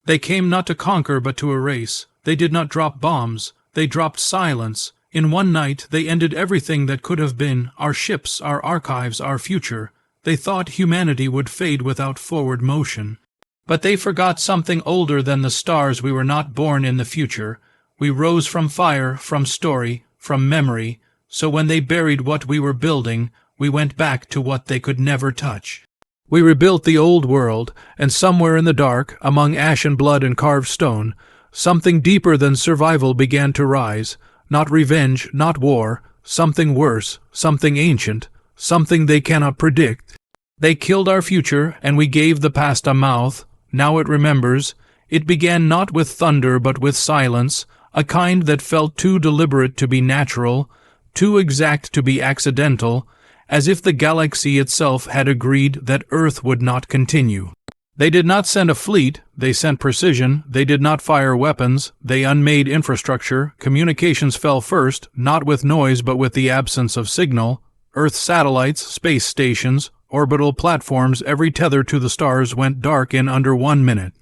They came not to conquer but to erase. They did not drop bombs, they dropped silence. In one night they ended everything that could have been, our ships, our archives, our future. They thought humanity would fade without forward motion. But they forgot something older than the stars. We were not born in the future. We rose from fire, from story, from memory. So when they buried what we were building, we went back to what they could never touch. We rebuilt the old world, and somewhere in the dark, among ash and blood and carved stone, something deeper than survival began to rise. Not revenge, not war, something worse, something ancient, something they cannot predict. They killed our future, and we gave the past a mouth. Now it remembers. It began not with thunder but with silence, a kind that felt too deliberate to be natural, too exact to be accidental, as if the galaxy itself had agreed that Earth would not continue. They did not send a fleet, they sent precision. They did not fire weapons, they unmade infrastructure. Communications fell first, not with noise but with the absence of signal. Earth satellites, space stations, orbital platforms, every tether to the stars went dark in under 1 minute.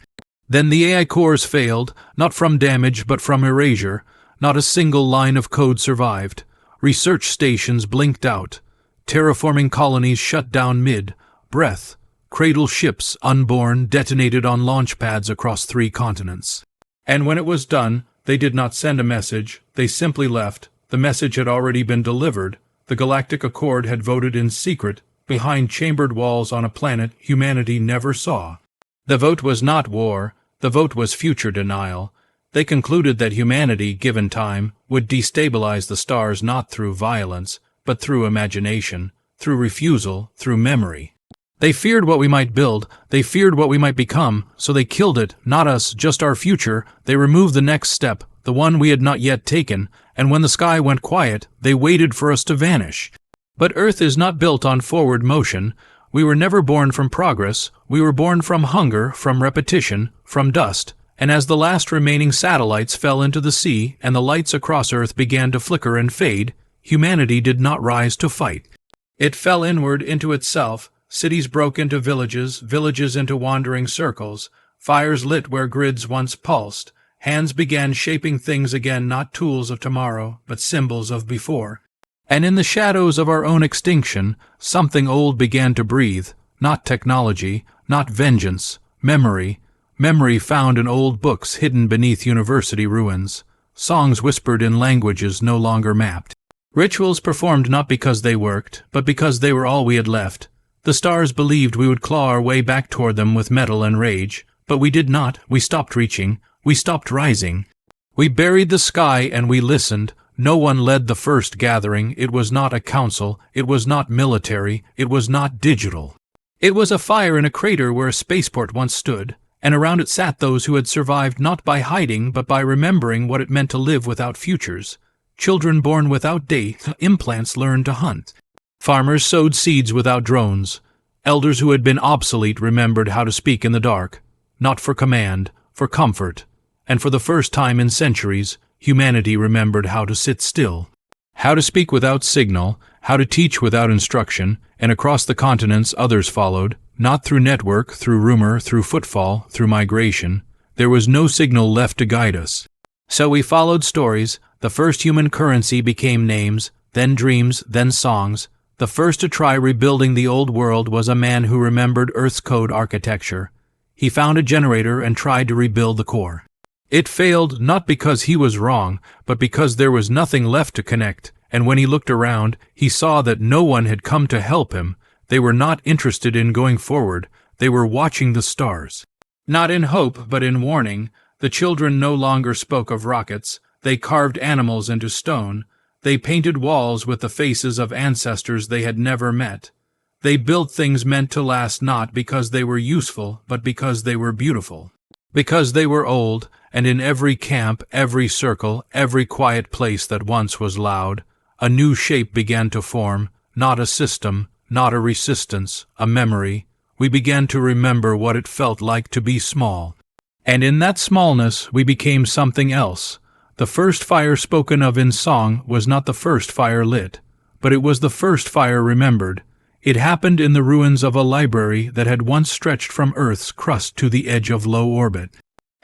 Then the AI cores failed, not from damage but from erasure. Not a single line of code survived. Research stations blinked out. Terraforming colonies shut down mid-breath. Cradle ships, unborn, detonated on launch pads across 3 continents. And when it was done, they did not send a message, they simply left. The message had already been delivered. The Galactic Accord had voted in secret, behind chambered walls on a planet humanity never saw. The vote was not war, the vote was future denial. They concluded that humanity, given time, would destabilize the stars not through violence, but through imagination, through refusal, through memory. They feared what we might build, they feared what we might become, so they killed it, not us, just our future. They removed the next step, the one we had not yet taken, and when the sky went quiet, they waited for us to vanish. But Earth is not built on forward motion. We were never born from progress, we were born from hunger, from repetition, from dust, and as the last remaining satellites fell into the sea and the lights across Earth began to flicker and fade, humanity did not rise to fight. It fell inward into itself. Cities broke into villages, villages into wandering circles. Fires lit where grids once pulsed. Hands began shaping things again, not tools of tomorrow, but symbols of before. And in the shadows of our own extinction, something old began to breathe. Not technology, not vengeance, memory. Memory found in old books hidden beneath university ruins. Songs whispered in languages no longer mapped. Rituals performed not because they worked, but because they were all we had left. The stars believed we would claw our way back toward them with metal and rage, but we did not. We stopped reaching. We stopped rising. We buried the sky and we listened. No one led the first gathering. It was not a council. It was not military. It was not digital. It was a fire in a crater where a spaceport once stood, and around it sat those who had survived not by hiding but by remembering what it meant to live without futures. Children born without date, implants learned to hunt. Farmers sowed seeds without drones. Elders who had been obsolete remembered how to speak in the dark, not for command, for comfort. And for the first time in centuries, humanity remembered how to sit still, how to speak without signal, how to teach without instruction, and across the continents others followed, not through network, through rumor, through footfall, through migration. There was no signal left to guide us. So we followed stories. The first human currency became names, then dreams, then songs. The first to try rebuilding the old world was a man who remembered Earth's code architecture. He found a generator and tried to rebuild the core. It failed not because he was wrong, but because there was nothing left to connect, and when he looked around, he saw that no one had come to help him. They were not interested in going forward. They were watching the stars. Not in hope, but in warning. The children no longer spoke of rockets. They carved animals into stone. They painted walls with the faces of ancestors they had never met. They built things meant to last not because they were useful, but because they were beautiful. Because they were old, and in every camp, every circle, every quiet place that once was loud, a new shape began to form, not a system, not a resistance, a memory. We began to remember what it felt like to be small. And in that smallness we became something else. The first fire spoken of in song was not the first fire lit, but it was the first fire remembered. It happened in the ruins of a library that had once stretched from Earth's crust to the edge of low orbit.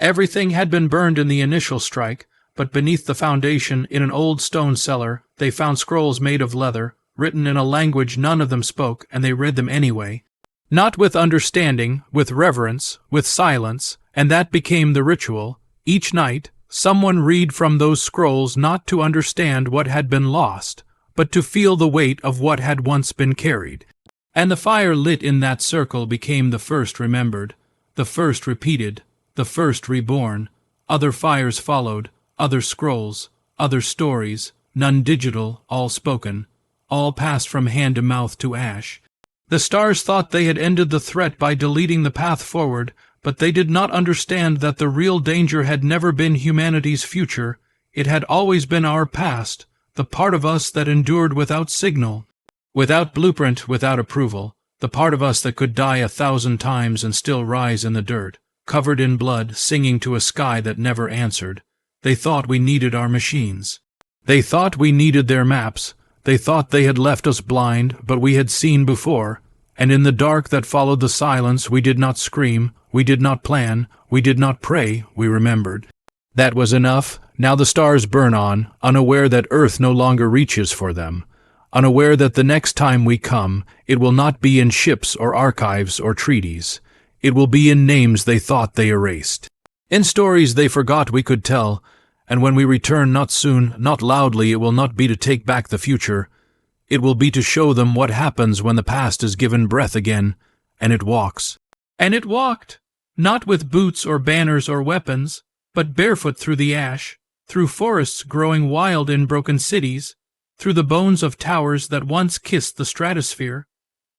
Everything had been burned in the initial strike, but beneath the foundation, in an old stone cellar, they found scrolls made of leather, written in a language none of them spoke, and they read them anyway. Not with understanding, with reverence, with silence, and that became the ritual. Each night, someone read from those scrolls not to understand what had been lost, but to feel the weight of what had once been carried. And the fire lit in that circle became the first remembered, the first repeated, the first reborn. Other fires followed, other scrolls, other stories, none digital, all spoken, all passed from hand to mouth to ash. The stars thought they had ended the threat by deleting the path forward, but they did not understand that the real danger had never been humanity's future. It had always been our past, the part of us that endured without signal, without blueprint, without approval, the part of us that could die 1,000 times and still rise in the dirt, covered in blood, singing to a sky that never answered. They thought we needed our machines. They thought we needed their maps. They thought they had left us blind, but we had seen before, and in the dark that followed the silence we did not scream, we did not plan, we did not pray, we remembered. That was enough. Now the stars burn on, unaware that Earth no longer reaches for them, unaware that the next time we come, it will not be in ships or archives or treaties. It will be in names they thought they erased, in stories they forgot we could tell, and when we return not soon, not loudly, it will not be to take back the future. It will be to show them what happens when the past is given breath again, and it walks. And it walked, not with boots or banners or weapons, but barefoot through the ash, through forests growing wild in broken cities, through the bones of towers that once kissed the stratosphere.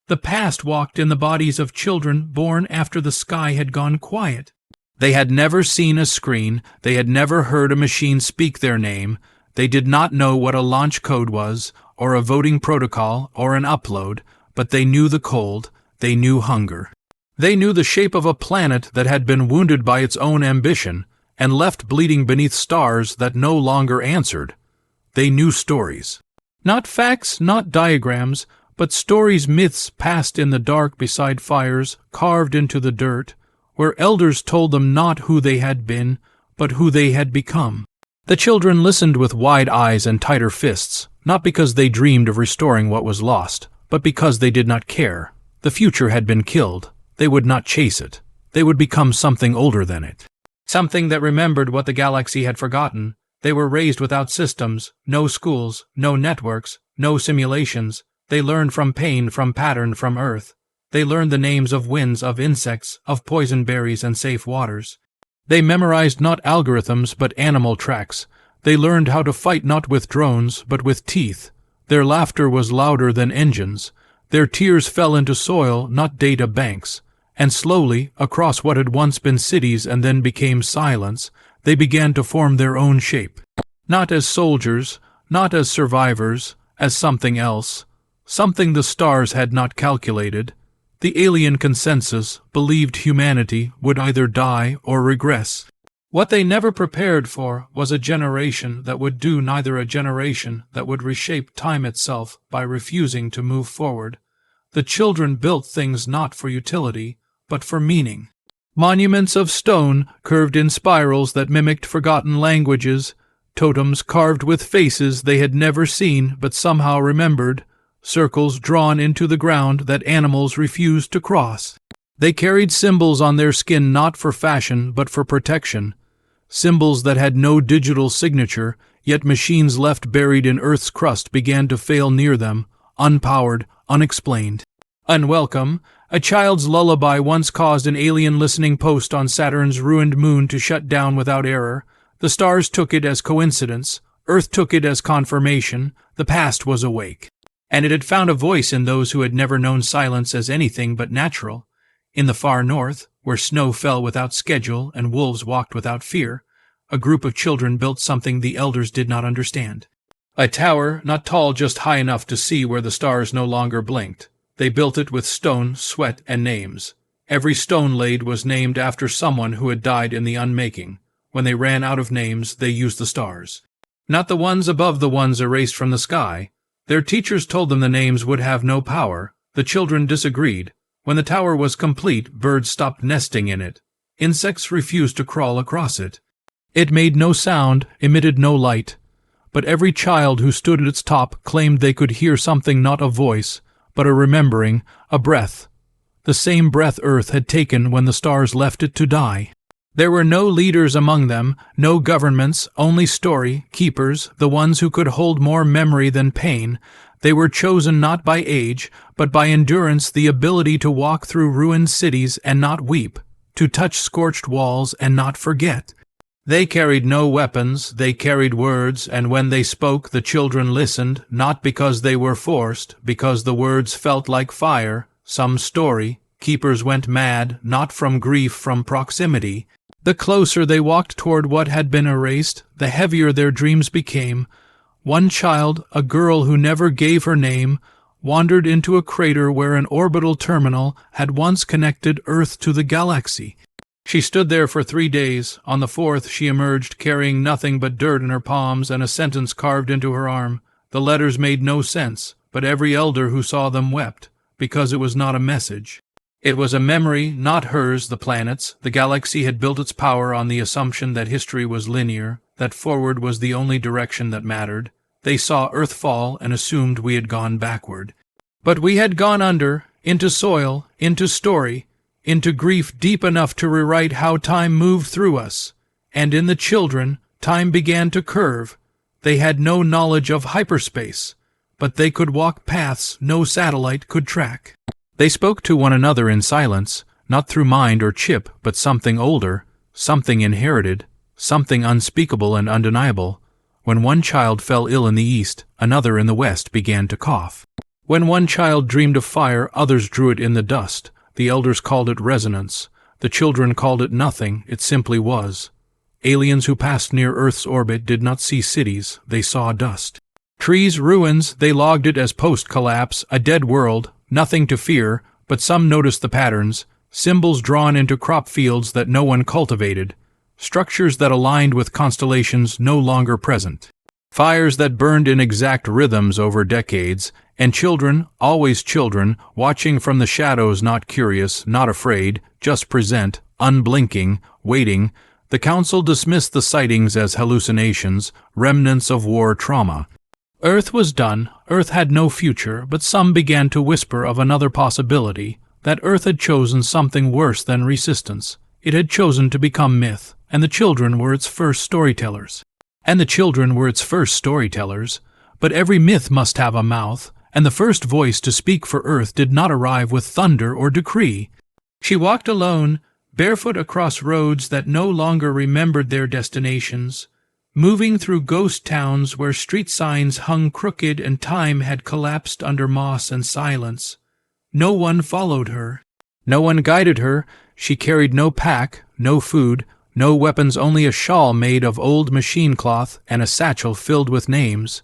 The past walked in the bodies of children born after the sky had gone quiet. They had never seen a screen, they had never heard a machine speak their name, they did not know what a launch code was, or a voting protocol, or an upload, but they knew the cold, they knew hunger. They knew the shape of a planet that had been wounded by its own ambition, and left bleeding beneath stars that no longer answered. They knew stories. Not facts, not diagrams, but stories, myths passed in the dark beside fires, carved into the dirt, where elders told them not who they had been, but who they had become. The children listened with wide eyes and tighter fists, not because they dreamed of restoring what was lost, but because they did not care. The future had been killed. They would not chase it. They would become something older than it. Something that remembered what the galaxy had forgotten. They were raised without systems, no schools, no networks, no simulations. They learned from pain, from pattern, from Earth. They learned the names of winds, of insects, of poison berries and safe waters. They memorized not algorithms, but animal tracks. They learned how to fight not with drones, but with teeth. Their laughter was louder than engines. Their tears fell into soil, not data banks. And slowly, across what had once been cities and then became silence, they began to form their own shape. Not as soldiers, not as survivors, as something else. Something the stars had not calculated. The alien consensus believed humanity would either die or regress. What they never prepared for was a generation that would do neither, a generation that would reshape time itself by refusing to move forward. The children built things not for utility, but for meaning. Monuments of stone curved in spirals that mimicked forgotten languages, totems carved with faces they had never seen but somehow remembered, circles drawn into the ground that animals refused to cross. They carried symbols on their skin not for fashion but for protection, symbols that had no digital signature, yet machines left buried in Earth's crust began to fail near them, unpowered, unexplained. Unwelcome, a child's lullaby once caused an alien listening post on Saturn's ruined moon to shut down without error. The stars took it as coincidence, Earth took it as confirmation, the past was awake. And it had found a voice in those who had never known silence as anything but natural. In the far north, where snow fell without schedule and wolves walked without fear, a group of children built something the elders did not understand. A tower, not tall, just high enough to see where the stars no longer blinked. They built it with stone, sweat, and names. Every stone laid was named after someone who had died in the unmaking. When they ran out of names, they used the stars. Not the ones above the ones erased from the sky. Their teachers told them the names would have no power. The children disagreed. When the tower was complete, birds stopped nesting in it. Insects refused to crawl across it. It made no sound, emitted no light. But every child who stood at its top claimed they could hear something, not a voice, but a remembering, a breath. The same breath Earth had taken when the stars left it to die. There were no leaders among them, no governments, only story keepers, the ones who could hold more memory than pain. They were chosen not by age, but by endurance, the ability to walk through ruined cities and not weep, to touch scorched walls and not forget. They carried no weapons, they carried words, and when they spoke the children listened, not because they were forced, because the words felt like fire, some story. Keepers went mad, not from grief, from proximity. The closer they walked toward what had been erased, the heavier their dreams became. One child, a girl who never gave her name, wandered into a crater where an orbital terminal had once connected Earth to the galaxy. She stood there for 3 days. On the 4th she emerged, carrying nothing but dirt in her palms and a sentence carved into her arm. The letters made no sense, but every elder who saw them wept, because it was not a message. It was a memory, not hers, the planet's. The galaxy had built its power on the assumption that history was linear, that forward was the only direction that mattered. They saw Earth fall and assumed we had gone backward. But we had gone under, into soil, into story, into grief deep enough to rewrite how time moved through us. And in the children, time began to curve. They had no knowledge of hyperspace, but they could walk paths no satellite could track. They spoke to one another in silence, not through mind or chip, but something older, something inherited, something unspeakable and undeniable. When one child fell ill in the east, another in the west began to cough. When one child dreamed of fire, others drew it in the dust. The elders called it resonance. The children called it nothing, it simply was. Aliens who passed near Earth's orbit did not see cities, they saw dust. Trees, ruins, they logged it as post-collapse, a dead world, nothing to fear, but some noticed the patterns, symbols drawn into crop fields that no one cultivated, structures that aligned with constellations no longer present, fires that burned in exact rhythms over decades, and children, always children, watching from the shadows, not curious, not afraid, just present, unblinking, waiting. The council dismissed the sightings as hallucinations, remnants of war trauma. Earth was done, Earth had no future, but some began to whisper of another possibility, that Earth had chosen something worse than resistance. It had chosen to become myth, and the children were its first storytellers. But every myth must have a mouth, and the first voice to speak for Earth did not arrive with thunder or decree. She walked alone, barefoot across roads that no longer remembered their destinations, moving through ghost towns where street signs hung crooked and time had collapsed under moss and silence. No one followed her. No one guided her. She carried no pack, no food, no weapons, only a shawl made of old machine cloth and a satchel filled with names.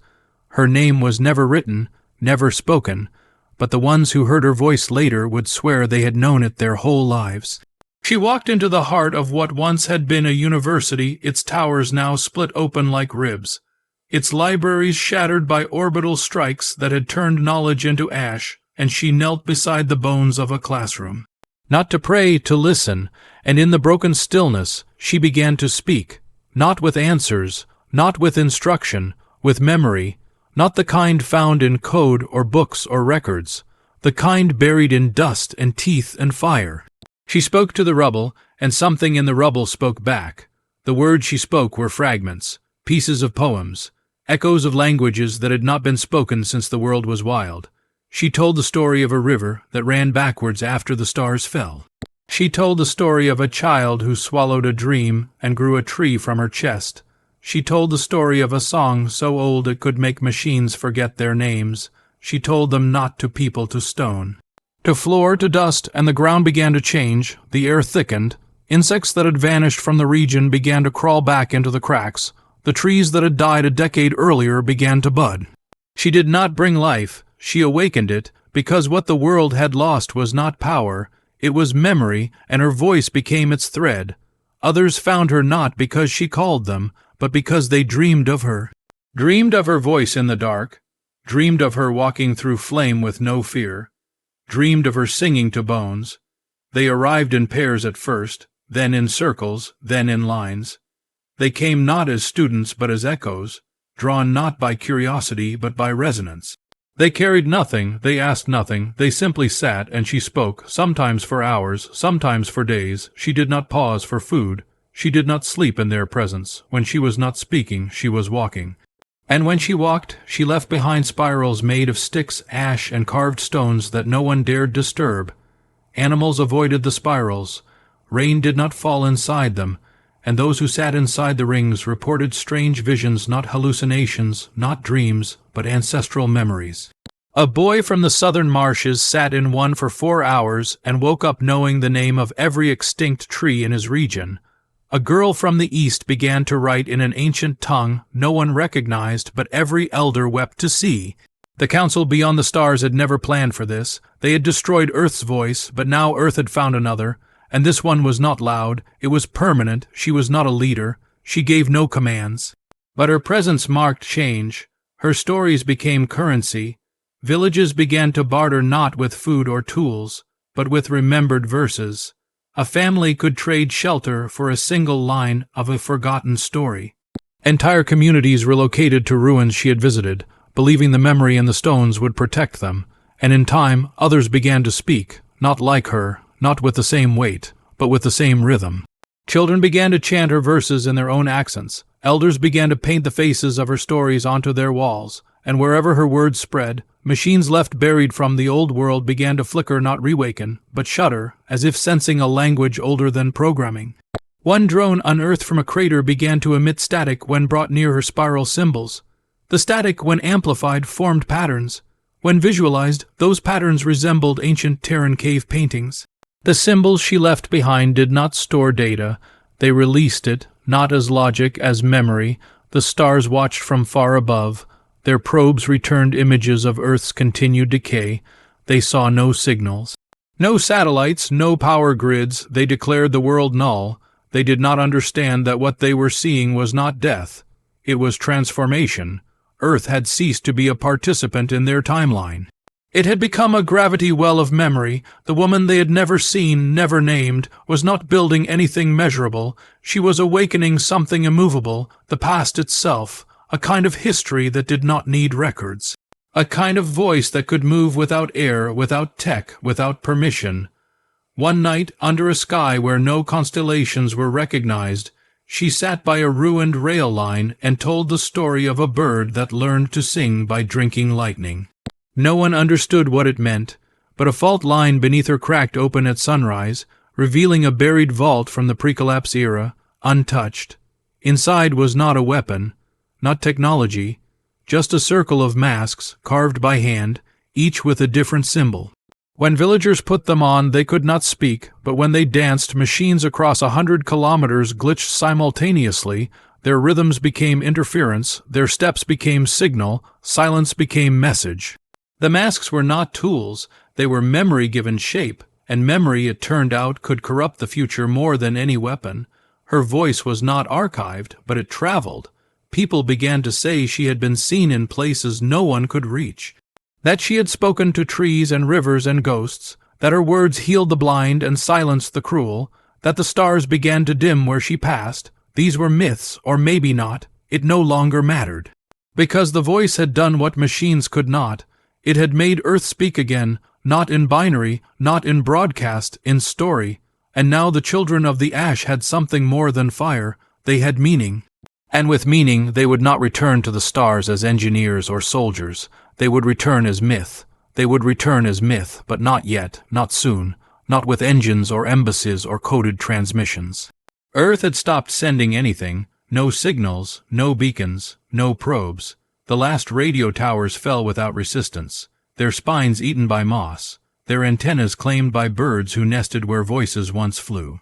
Her name was never written, never spoken, but the ones who heard her voice later would swear they had known it their whole lives. She walked into the heart of what once had been a university, its towers now split open like ribs, its libraries shattered by orbital strikes that had turned knowledge into ash, and she knelt beside the bones of a classroom. Not to pray, to listen, and in the broken stillness she began to speak, not with answers, not with instruction, with memory, not the kind found in code or books or records, the kind buried in dust and teeth and fire. She spoke to the rubble, and something in the rubble spoke back. The words she spoke were fragments, pieces of poems, echoes of languages that had not been spoken since the world was wild. She told the story of a river that ran backwards after the stars fell. She told the story of a child who swallowed a dream and grew a tree from her chest. She told the story of a song so old it could make machines forget their names. She told them not to people, to stone, to floor, to dust, and the ground began to change. The air thickened. Insects that had vanished from the region began to crawl back into the cracks. The trees that had died a decade earlier began to bud. She did not bring life. She awakened it, because what the world had lost was not power. It was memory, and her voice became its thread. Others found her not because she called them, but because they dreamed of her. Dreamed of her voice in the dark. Dreamed of her walking through flame with no fear. Dreamed of her singing to bones. They arrived in pairs at first, then in circles, then in lines. They came not as students but as echoes, drawn not by curiosity but by resonance. They carried nothing, they asked nothing, they simply sat, and she spoke, sometimes for hours, sometimes for days. She did not pause for food. She did not sleep in their presence. When she was not speaking, she was walking. And when she walked, she left behind spirals made of sticks, ash, and carved stones that no one dared disturb. Animals avoided the spirals. Rain did not fall inside them, and those who sat inside the rings reported strange visions, not hallucinations, not dreams, but ancestral memories. A boy from the southern marshes sat in one for 4 hours and woke up knowing the name of every extinct tree in his region. A girl from the east began to write in an ancient tongue no one recognized, but every elder wept to see. The council beyond the stars had never planned for this. They had destroyed Earth's voice, but now Earth had found another. And this one was not loud, it was permanent, she was not a leader, she gave no commands. But her presence marked change, her stories became currency, villages began to barter not with food or tools, but with remembered verses. A family could trade shelter for a single line of a forgotten story. Entire communities relocated to ruins she had visited, believing the memory in the stones would protect them, and in time others began to speak, not like her, not with the same weight, but with the same rhythm. Children began to chant her verses in their own accents. Elders began to paint the faces of her stories onto their walls, and wherever her words spread, machines left buried from the old world began to flicker, not reawaken, but shudder, as if sensing a language older than programming. One drone unearthed from a crater began to emit static when brought near her spiral symbols. The static, when amplified, formed patterns. When visualized, those patterns resembled ancient Terran cave paintings. The symbols she left behind did not store data. They released it, not as logic, as memory. The stars watched from far above. Their probes returned images of Earth's continued decay. They saw no signals. No satellites, no power grids. They declared the world null. They did not understand that what they were seeing was not death. It was transformation. Earth had ceased to be a participant in their timeline. It had become a gravity well of memory. The woman they had never seen, never named, was not building anything measurable. She was awakening something immovable, the past itself, a kind of history that did not need records. A kind of voice that could move without air, without tech, without permission. One night, under a sky where no constellations were recognized, she sat by a ruined rail line and told the story of a bird that learned to sing by drinking lightning. No one understood what it meant, but a fault line beneath her cracked open at sunrise, revealing a buried vault from the pre-collapse era, untouched. Inside was not a weapon, not technology, just a circle of masks carved by hand, each with a different symbol. When villagers put them on, they could not speak, but when they danced, machines across 100 kilometers glitched simultaneously. Their rhythms became interference, their steps became signal, silence became message. The masks were not tools, they were memory given shape, and memory, it turned out, could corrupt the future more than any weapon. Her voice was not archived, but it traveled. People began to say she had been seen in places no one could reach, that she had spoken to trees and rivers and ghosts, that her words healed the blind and silenced the cruel, that the stars began to dim where she passed. These were myths, or maybe not. It no longer mattered. Because the voice had done what machines could not. It had made Earth speak again, not in binary, not in broadcast, in story. And now the children of the ash had something more than fire. They had meaning. And with meaning, they would not return to the stars as engineers or soldiers. They would return as myth. They would return as myth, but not yet, not soon, not with engines or embassies or coded transmissions. Earth had stopped sending anything. No signals, no beacons, no probes. The last radio towers fell without resistance, their spines eaten by moss, their antennas claimed by birds who nested where voices once flew.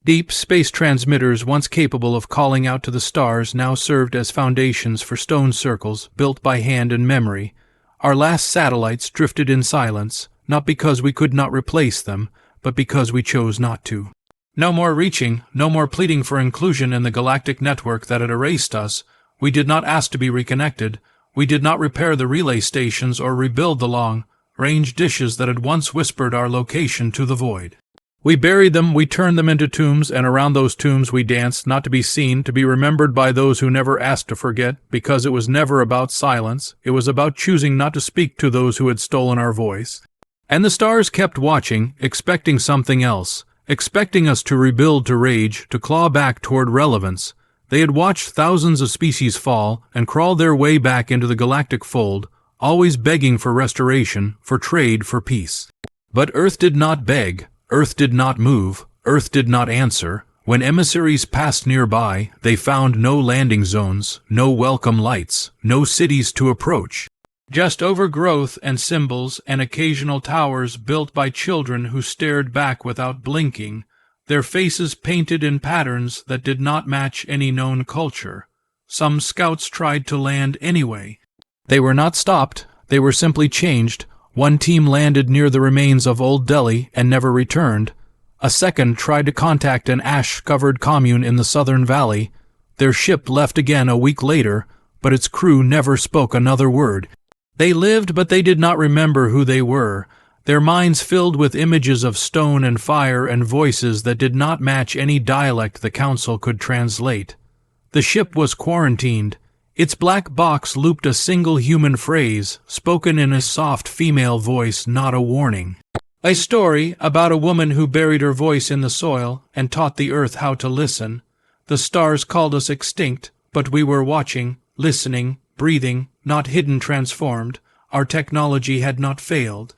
Deep space transmitters once capable of calling out to the stars now served as foundations for stone circles built by hand and memory. Our last satellites drifted in silence, not because we could not replace them, but because we chose not to. No more reaching, no more pleading for inclusion in the galactic network that had erased us. We did not ask to be reconnected. We did not repair the relay stations or rebuild the long-range dishes that had once whispered our location to the void. We buried them, we turned them into tombs, and around those tombs we danced, not to be seen, to be remembered by those who never asked to forget, because it was never about silence, it was about choosing not to speak to those who had stolen our voice. And the stars kept watching, expecting something else, expecting us to rebuild, to rage, to claw back toward relevance. They had watched thousands of species fall and crawl their way back into the galactic fold, always begging for restoration, for trade, for peace. But Earth did not beg. Earth did not move, Earth did not answer. When emissaries passed nearby, they found no landing zones, no welcome lights, no cities to approach. Just overgrowth and symbols and occasional towers built by children who stared back without blinking, their faces painted in patterns that did not match any known culture. Some scouts tried to land anyway. They were not stopped, they were simply changed. One team landed near the remains of Old Delhi and never returned. A second tried to contact an ash-covered commune in the southern valley. Their ship left again a week later, but its crew never spoke another word. They lived, but they did not remember who they were, their minds filled with images of stone and fire and voices that did not match any dialect the council could translate. The ship was quarantined. Its black box looped a single human phrase, spoken in a soft female voice, not a warning. A story about a woman who buried her voice in the soil and taught the earth how to listen. The stars called us extinct, but we were watching, listening, breathing, not hidden, transformed. Our technology had not failed.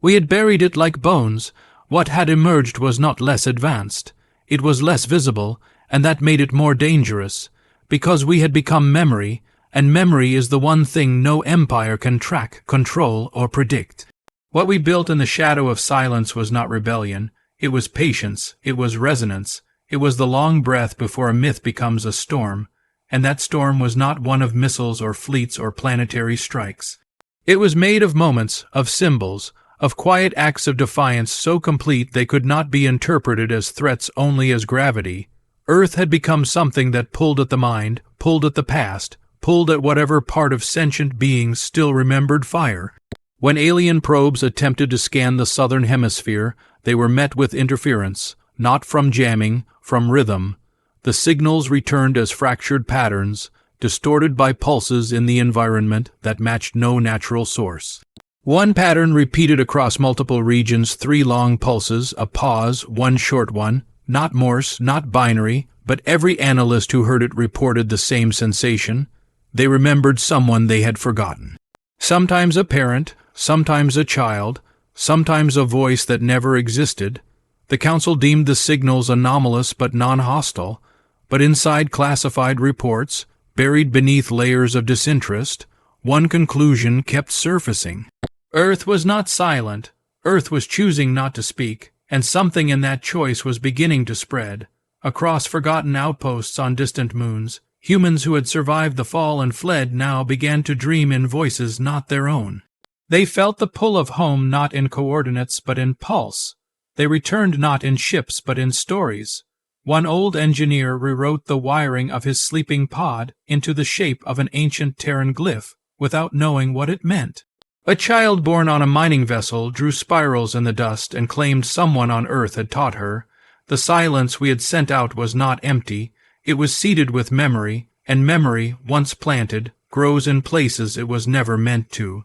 We had buried it like bones. What had emerged was not less advanced. It was less visible, and that made it more dangerous. Because we had become memory, and memory is the one thing no empire can track, control, or predict. What we built in the shadow of silence was not rebellion. It was patience, it was resonance, it was the long breath before a myth becomes a storm, and that storm was not one of missiles or fleets or planetary strikes. It was made of moments, of symbols, of quiet acts of defiance so complete they could not be interpreted as threats only as gravity. Earth had become something that pulled at the mind, pulled at the past, pulled at whatever part of sentient beings still remembered fire. When alien probes attempted to scan the southern hemisphere, they were met with interference, not from jamming, from rhythm. The signals returned as fractured patterns, distorted by pulses in the environment that matched no natural source. One pattern repeated across multiple regions, 3 long pulses, a pause, one short one. Not Morse, not binary, but every analyst who heard it reported the same sensation. They remembered someone they had forgotten. Sometimes a parent, sometimes a child, sometimes a voice that never existed. The council deemed the signals anomalous but non-hostile, but inside classified reports, buried beneath layers of disinterest, one conclusion kept surfacing. Earth was not silent. Earth was choosing not to speak. And something in that choice was beginning to spread. Across forgotten outposts on distant moons, humans who had survived the fall and fled now began to dream in voices not their own. They felt the pull of home not in coordinates but in pulse. They returned not in ships but in stories. One old engineer rewrote the wiring of his sleeping pod into the shape of an ancient Terran glyph without knowing what it meant. A child born on a mining vessel drew spirals in the dust and claimed someone on Earth had taught her. The silence we had sent out was not empty. It was seeded with memory, and memory, once planted, grows in places it was never meant to.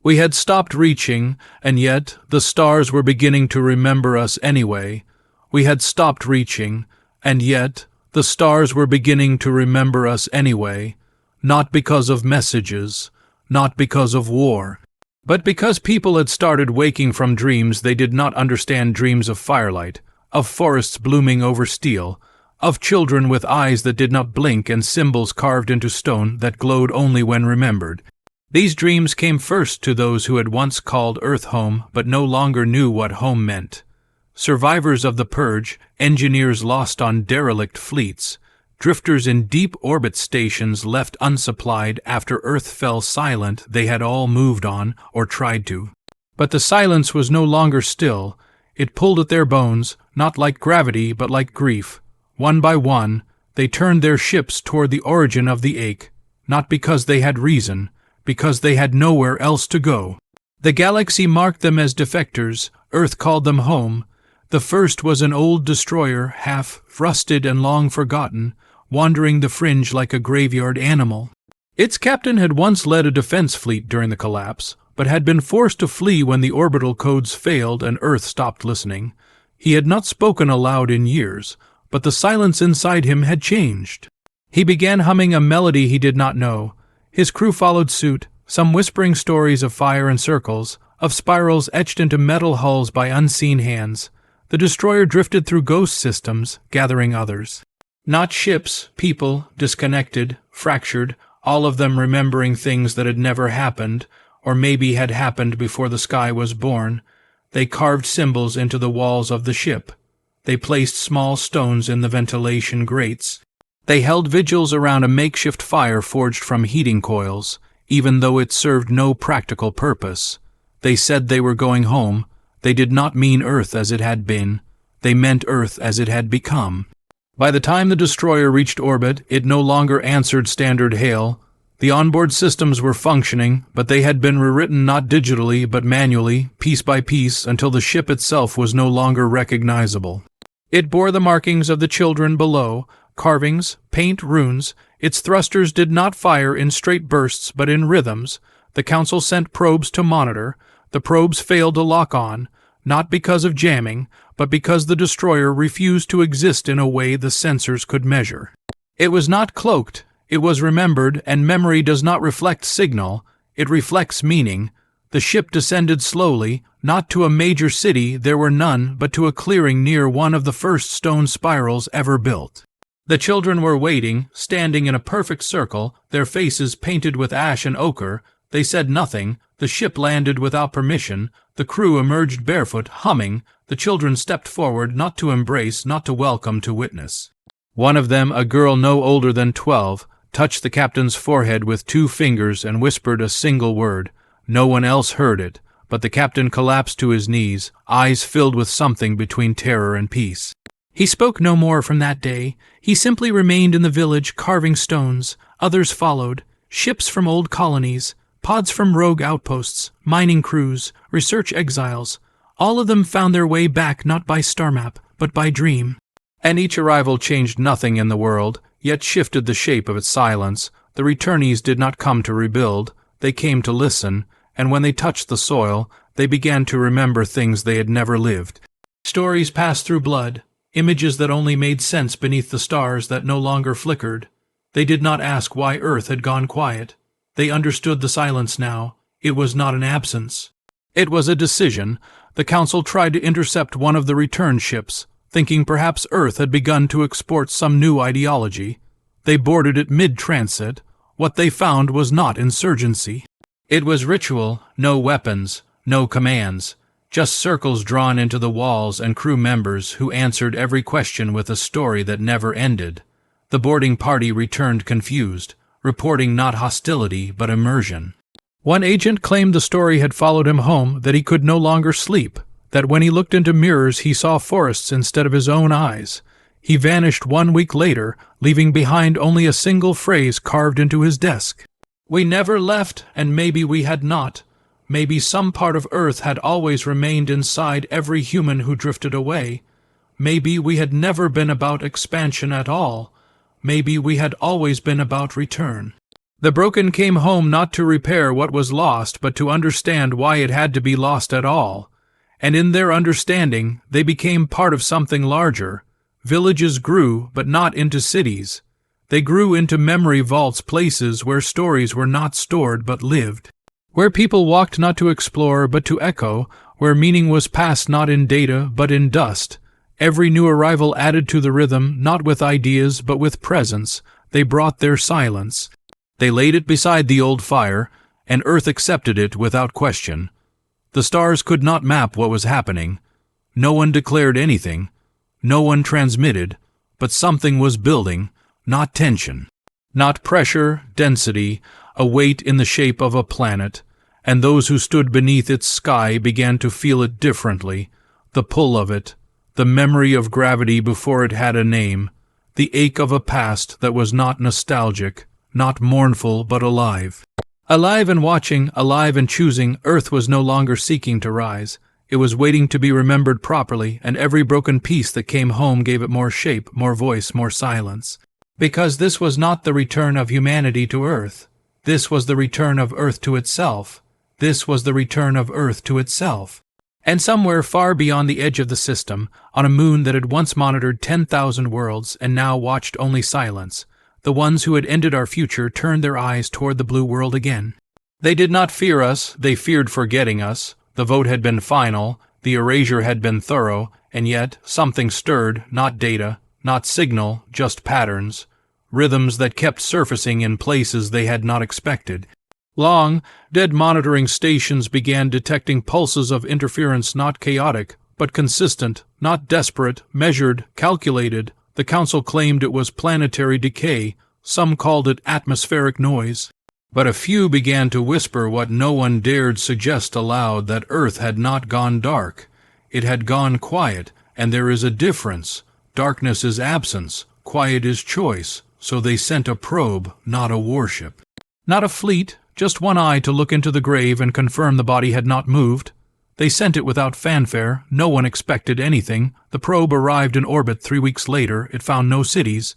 We had stopped reaching, and yet the stars were beginning to remember us anyway. We had stopped reaching, and yet the stars were beginning to remember us anyway. Not because of messages, not because of war. But because people had started waking from dreams they did not understand, dreams of firelight, of forests blooming over steel, of children with eyes that did not blink and symbols carved into stone that glowed only when remembered. These dreams came first to those who had once called Earth home but no longer knew what home meant. Survivors of the purge, engineers lost on derelict fleets, drifters in deep orbit stations left unsupplied after Earth fell silent, they had all moved on, or tried to. But the silence was no longer still. It pulled at their bones, not like gravity, but like grief. One by one, they turned their ships toward the origin of the ache, not because they had reason, because they had nowhere else to go. The galaxy marked them as defectors, Earth called them home. The first was an old destroyer, half rusted and long forgotten, wandering the fringe like a graveyard animal. Its captain had once led a defense fleet during the collapse, but had been forced to flee when the orbital codes failed and Earth stopped listening. He had not spoken aloud in years, but the silence inside him had changed. He began humming a melody he did not know. His crew followed suit, some whispering stories of fire and circles, of spirals etched into metal hulls by unseen hands. The destroyer drifted through ghost systems, gathering others. Not ships, people, disconnected, fractured, all of them remembering things that had never happened, or maybe had happened before the sky was born. They carved symbols into the walls of the ship. They placed small stones in the ventilation grates. They held vigils around a makeshift fire forged from heating coils, even though it served no practical purpose. They said they were going home. They did not mean Earth as it had been. They meant Earth as it had become. By the time the destroyer reached orbit, it no longer answered standard hail. The onboard systems were functioning, but they had been rewritten not digitally but manually, piece by piece, until the ship itself was no longer recognizable. It bore the markings of the children below, carvings, paint, runes. Its thrusters did not fire in straight bursts but in rhythms. The Council sent probes to monitor. The probes failed to lock on, not because of jamming, but because the destroyer refused to exist in a way the sensors could measure. It was not cloaked, it was remembered, and memory does not reflect signal, it reflects meaning. The ship descended slowly, not to a major city, there were none, but to a clearing near one of the first stone spirals ever built. The children were waiting, standing in a perfect circle, their faces painted with ash and ochre. They said nothing. The ship landed without permission. The crew emerged barefoot, humming. The children stepped forward, not to embrace, not to welcome, to witness. One of them, a girl no older than 12, touched the captain's forehead with 2 fingers and whispered a single word. No one else heard it, but the captain collapsed to his knees, eyes filled with something between terror and peace. He spoke no more from that day. He simply remained in the village, carving stones. Others followed, ships from old colonies, pods from rogue outposts, mining crews, research exiles. All of them found their way back not by star map, but by dream. And each arrival changed nothing in the world, yet shifted the shape of its silence. The returnees did not come to rebuild. They came to listen, and when they touched the soil, they began to remember things they had never lived. Stories passed through blood, images that only made sense beneath the stars that no longer flickered. They did not ask why Earth had gone quiet. They understood the silence now. It was not an absence. It was a decision. The Council tried to intercept one of the return ships, thinking perhaps Earth had begun to export some new ideology. They boarded it mid-transit. What they found was not insurgency. It was ritual, no weapons, no commands, just circles drawn into the walls and crew members who answered every question with a story that never ended. The boarding party returned confused, reporting not hostility but immersion. One agent claimed the story had followed him home, that he could no longer sleep, that when he looked into mirrors he saw forests instead of his own eyes. He vanished 1 week later, leaving behind only a single phrase carved into his desk. We never left, and maybe we had not. Maybe some part of Earth had always remained inside every human who drifted away. Maybe we had never been about expansion at all. Maybe we had always been about return. The broken came home not to repair what was lost, but to understand why it had to be lost at all. And in their understanding, they became part of something larger. Villages grew, but not into cities. They grew into memory vaults, places where stories were not stored but lived. Where people walked not to explore but to echo, where meaning was passed not in data but in dust. Every new arrival added to the rhythm, not with ideas but with presence. They brought their silence. They laid it beside the old fire, and Earth accepted it without question. The stars could not map what was happening. No one declared anything. No one transmitted, but something was building, not tension, not pressure, density, a weight in the shape of a planet, and those who stood beneath its sky began to feel it differently, the pull of it, the memory of gravity before it had a name, the ache of a past that was not nostalgic, not mournful but alive. Alive and watching, alive and choosing, Earth was no longer seeking to rise. It was waiting to be remembered properly, and every broken piece that came home gave it more shape, more voice, more silence. Because this was not the return of humanity to Earth. This was the return of Earth to itself. This was the return of Earth to itself. And somewhere far beyond the edge of the system, on a moon that had once monitored 10,000 worlds and now watched only silence, the ones who had ended our future turned their eyes toward the blue world again. They did not fear us, they feared forgetting us. The vote had been final, the erasure had been thorough, and yet something stirred, not data, not signal, just patterns, rhythms that kept surfacing in places they had not expected. Long, dead monitoring stations began detecting pulses of interference not chaotic, but consistent, not desperate, measured, calculated. The Council claimed it was planetary decay, some called it atmospheric noise. But a few began to whisper what no one dared suggest aloud, that Earth had not gone dark. It had gone quiet, and there is a difference. Darkness is absence, quiet is choice, so they sent a probe, not a warship. Not a fleet, just one eye to look into the grave and confirm the body had not moved. They sent it without fanfare, no one expected anything. The probe arrived in orbit 3 weeks later. It found no cities,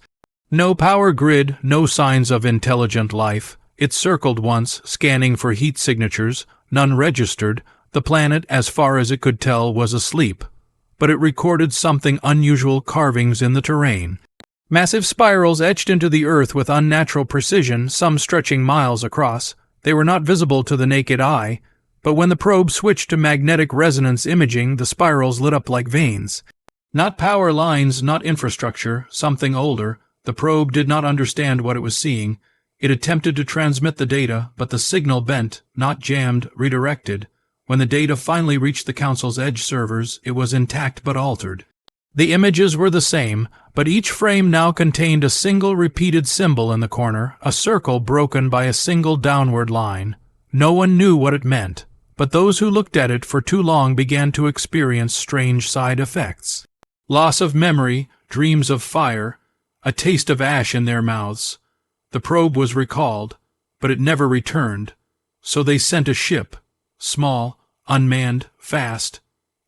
no power grid, no signs of intelligent life. It circled once, scanning for heat signatures, none registered. The planet, as far as it could tell, was asleep. But it recorded something unusual: carvings in the terrain. Massive spirals etched into the Earth with unnatural precision, some stretching miles across. They were not visible to the naked eye, but when the probe switched to magnetic resonance imaging, the spirals lit up like veins. Not power lines, not infrastructure, something older. The probe did not understand what it was seeing. It attempted to transmit the data, but the signal bent, not jammed, redirected. When the data finally reached the Council's edge servers, it was intact but altered. The images were the same, but each frame now contained a single repeated symbol in the corner, a circle broken by a single downward line. No one knew what it meant, but those who looked at it for too long began to experience strange side effects. Loss of memory, dreams of fire, a taste of ash in their mouths. The probe was recalled, but it never returned, so they sent a ship, small, unmanned, fast.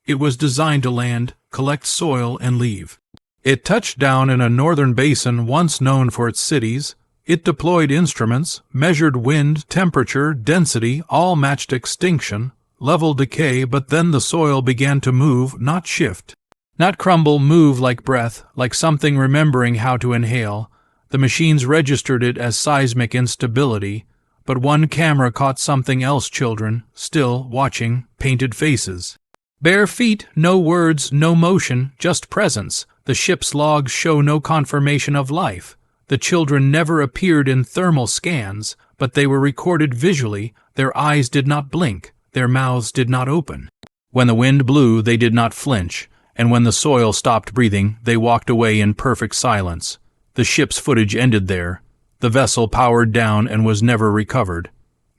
It was designed to land, collect soil, and leave. It touched down in a northern basin once known for its cities. It deployed instruments, measured wind, temperature, density, all matched extinction, level decay, but then the soil began to move, not shift. Not crumble, move like breath, like something remembering how to inhale. The machines registered it as seismic instability, but one camera caught something else: children, still, watching, painted faces. Bare feet, no words, no motion, just presence. The ship's logs show no confirmation of life. The children never appeared in thermal scans, but they were recorded visually. Their eyes did not blink, their mouths did not open. When the wind blew, they did not flinch, and when the soil stopped breathing, they walked away in perfect silence. The ship's footage ended there. The vessel powered down and was never recovered.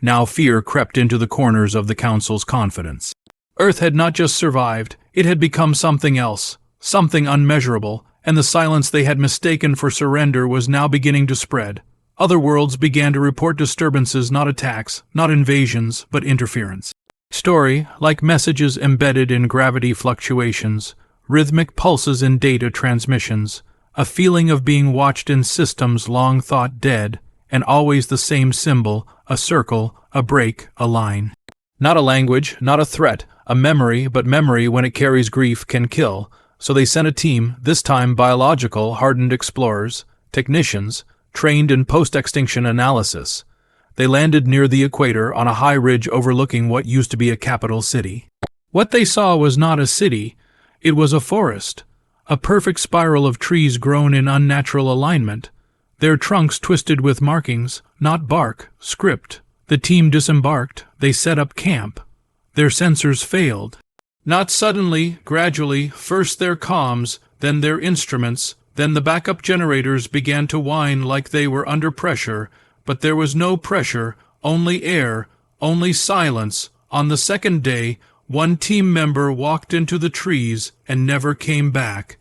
Now fear crept into the corners of the Council's confidence. Earth had not just survived, it had become something else, something unmeasurable, and the silence they had mistaken for surrender was now beginning to spread. Other worlds began to report disturbances, not attacks, not invasions, but interference. Story, like messages embedded in gravity fluctuations, rhythmic pulses in data transmissions, a feeling of being watched in systems long thought dead, and always the same symbol, a circle, a break, a line. Not a language, not a threat, a memory, but memory, when it carries grief, can kill. So they sent a team, this time biological, hardened explorers, technicians, trained in post-extinction analysis. They landed near the equator on a high ridge overlooking what used to be a capital city. What they saw was not a city, it was a forest, a perfect spiral of trees grown in unnatural alignment, their trunks twisted with markings, not bark, script. The team disembarked, they set up camp. Their sensors failed. Not suddenly, gradually, first their comms, then their instruments, then the backup generators began to whine like they were under pressure, but there was no pressure, only air, only silence. On the second day, one team member walked into the trees and never came back.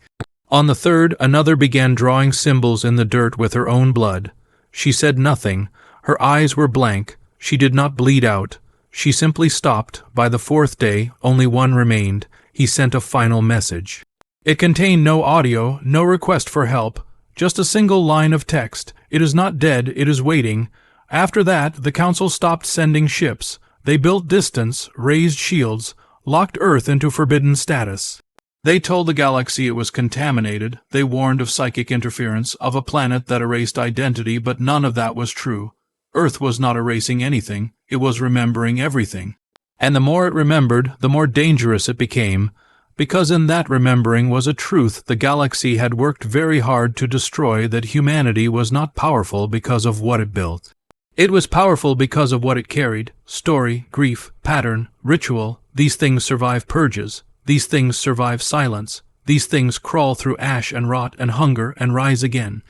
On the third, another began drawing symbols in the dirt with her own blood. She said nothing. Her eyes were blank. She did not bleed out. She simply stopped. By the fourth day, only one remained. He sent a final message. It contained no audio, no request for help, just a single line of text. It is not dead, it is waiting. After that, the Council stopped sending ships. They built distance, raised shields, locked Earth into forbidden status. They told the galaxy it was contaminated. They warned of psychic interference, of a planet that erased identity, but none of that was true. Earth was not erasing anything. It was remembering everything. And the more it remembered, the more dangerous it became, because in that remembering was a truth the galaxy had worked very hard to destroy, that humanity was not powerful because of what it built. It was powerful because of what it carried: story, grief, pattern, ritual. These things survive purges. These things survive silence. These things crawl through ash and rot and hunger and rise again.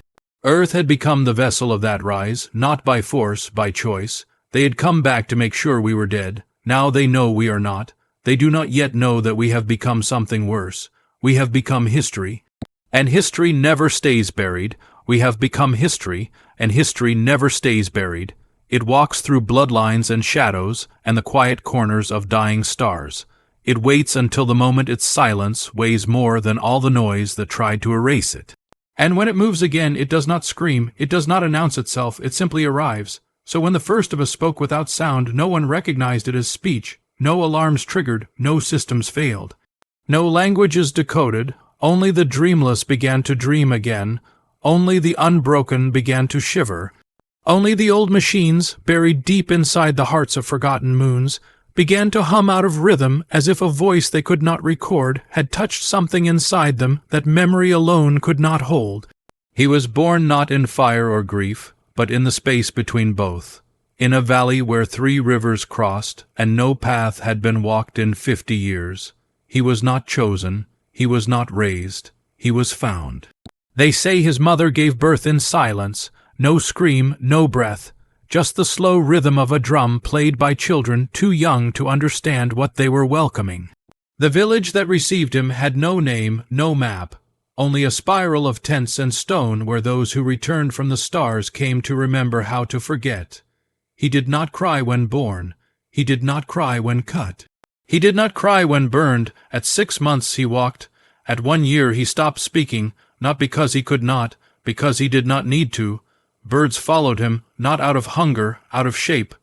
Earth had become the vessel of that rise, not by force, by choice. They had come back to make sure we were dead. Now they know we are not. They do not yet know that we have become something worse. We have become history. And history never stays buried. We have become history, and history never stays buried. It walks through bloodlines and shadows and the quiet corners of dying stars. It waits until the moment its silence weighs more than all the noise that tried to erase it. And when it moves again, it does not scream, it does not announce itself, it simply arrives. So when the first of us spoke without sound, no one recognized it as speech. No alarms triggered, no systems failed. No languages decoded, only the dreamless began to dream again, only the unbroken began to shiver. Only the old machines, buried deep inside the hearts of forgotten moons, began to hum out of rhythm as if a voice they could not record had touched something inside them that memory alone could not hold. He was born not in fire or grief, but in the space between both, in a valley where 3 rivers crossed, and no path had been walked in 50 years. He was not chosen, he was not raised, he was found. They say his mother gave birth in silence, no scream, no breath, just the slow rhythm of a drum played by children too young to understand what they were welcoming. The village that received him had no name, no map, only a spiral of tents and stone where those who returned from the stars came to remember how to forget. He did not cry when born. He did not cry when cut. He did not cry when burned. At 6 months he walked. At 1 year he stopped speaking, not because he could not, because he did not need to. Birds followed him, not out of hunger, out of shape.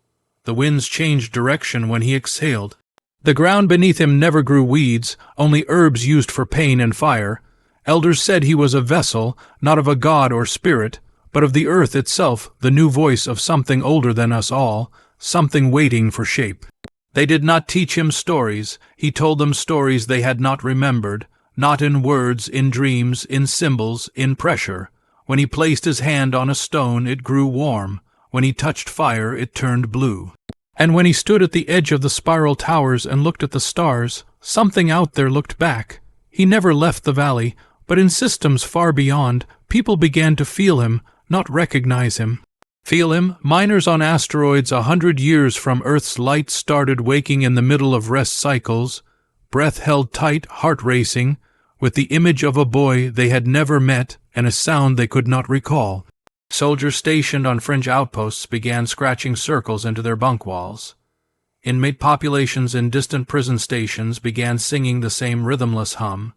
The winds changed direction when he exhaled. The ground beneath him never grew weeds, only herbs used for pain and fire. Elders said he was a vessel, not of a god or spirit, but of the earth itself, the new voice of something older than us all, something waiting for shape. They did not teach him stories. He told them stories they had not remembered, not in words, in dreams, in symbols, in pressure. When he placed his hand on a stone, it grew warm. When he touched fire, it turned blue. And when he stood at the edge of the spiral towers and looked at the stars, something out there looked back. He never left the valley, but in systems far beyond, people began to feel him, not recognize him. Feel him? Miners on asteroids 100 years from Earth's light started waking in the middle of rest cycles, breath held tight, heart racing, with the image of a boy they had never met and a sound they could not recall. Soldiers stationed on fringe outposts began scratching circles into their bunk walls. Inmate populations in distant prison stations began singing the same rhythmless hum,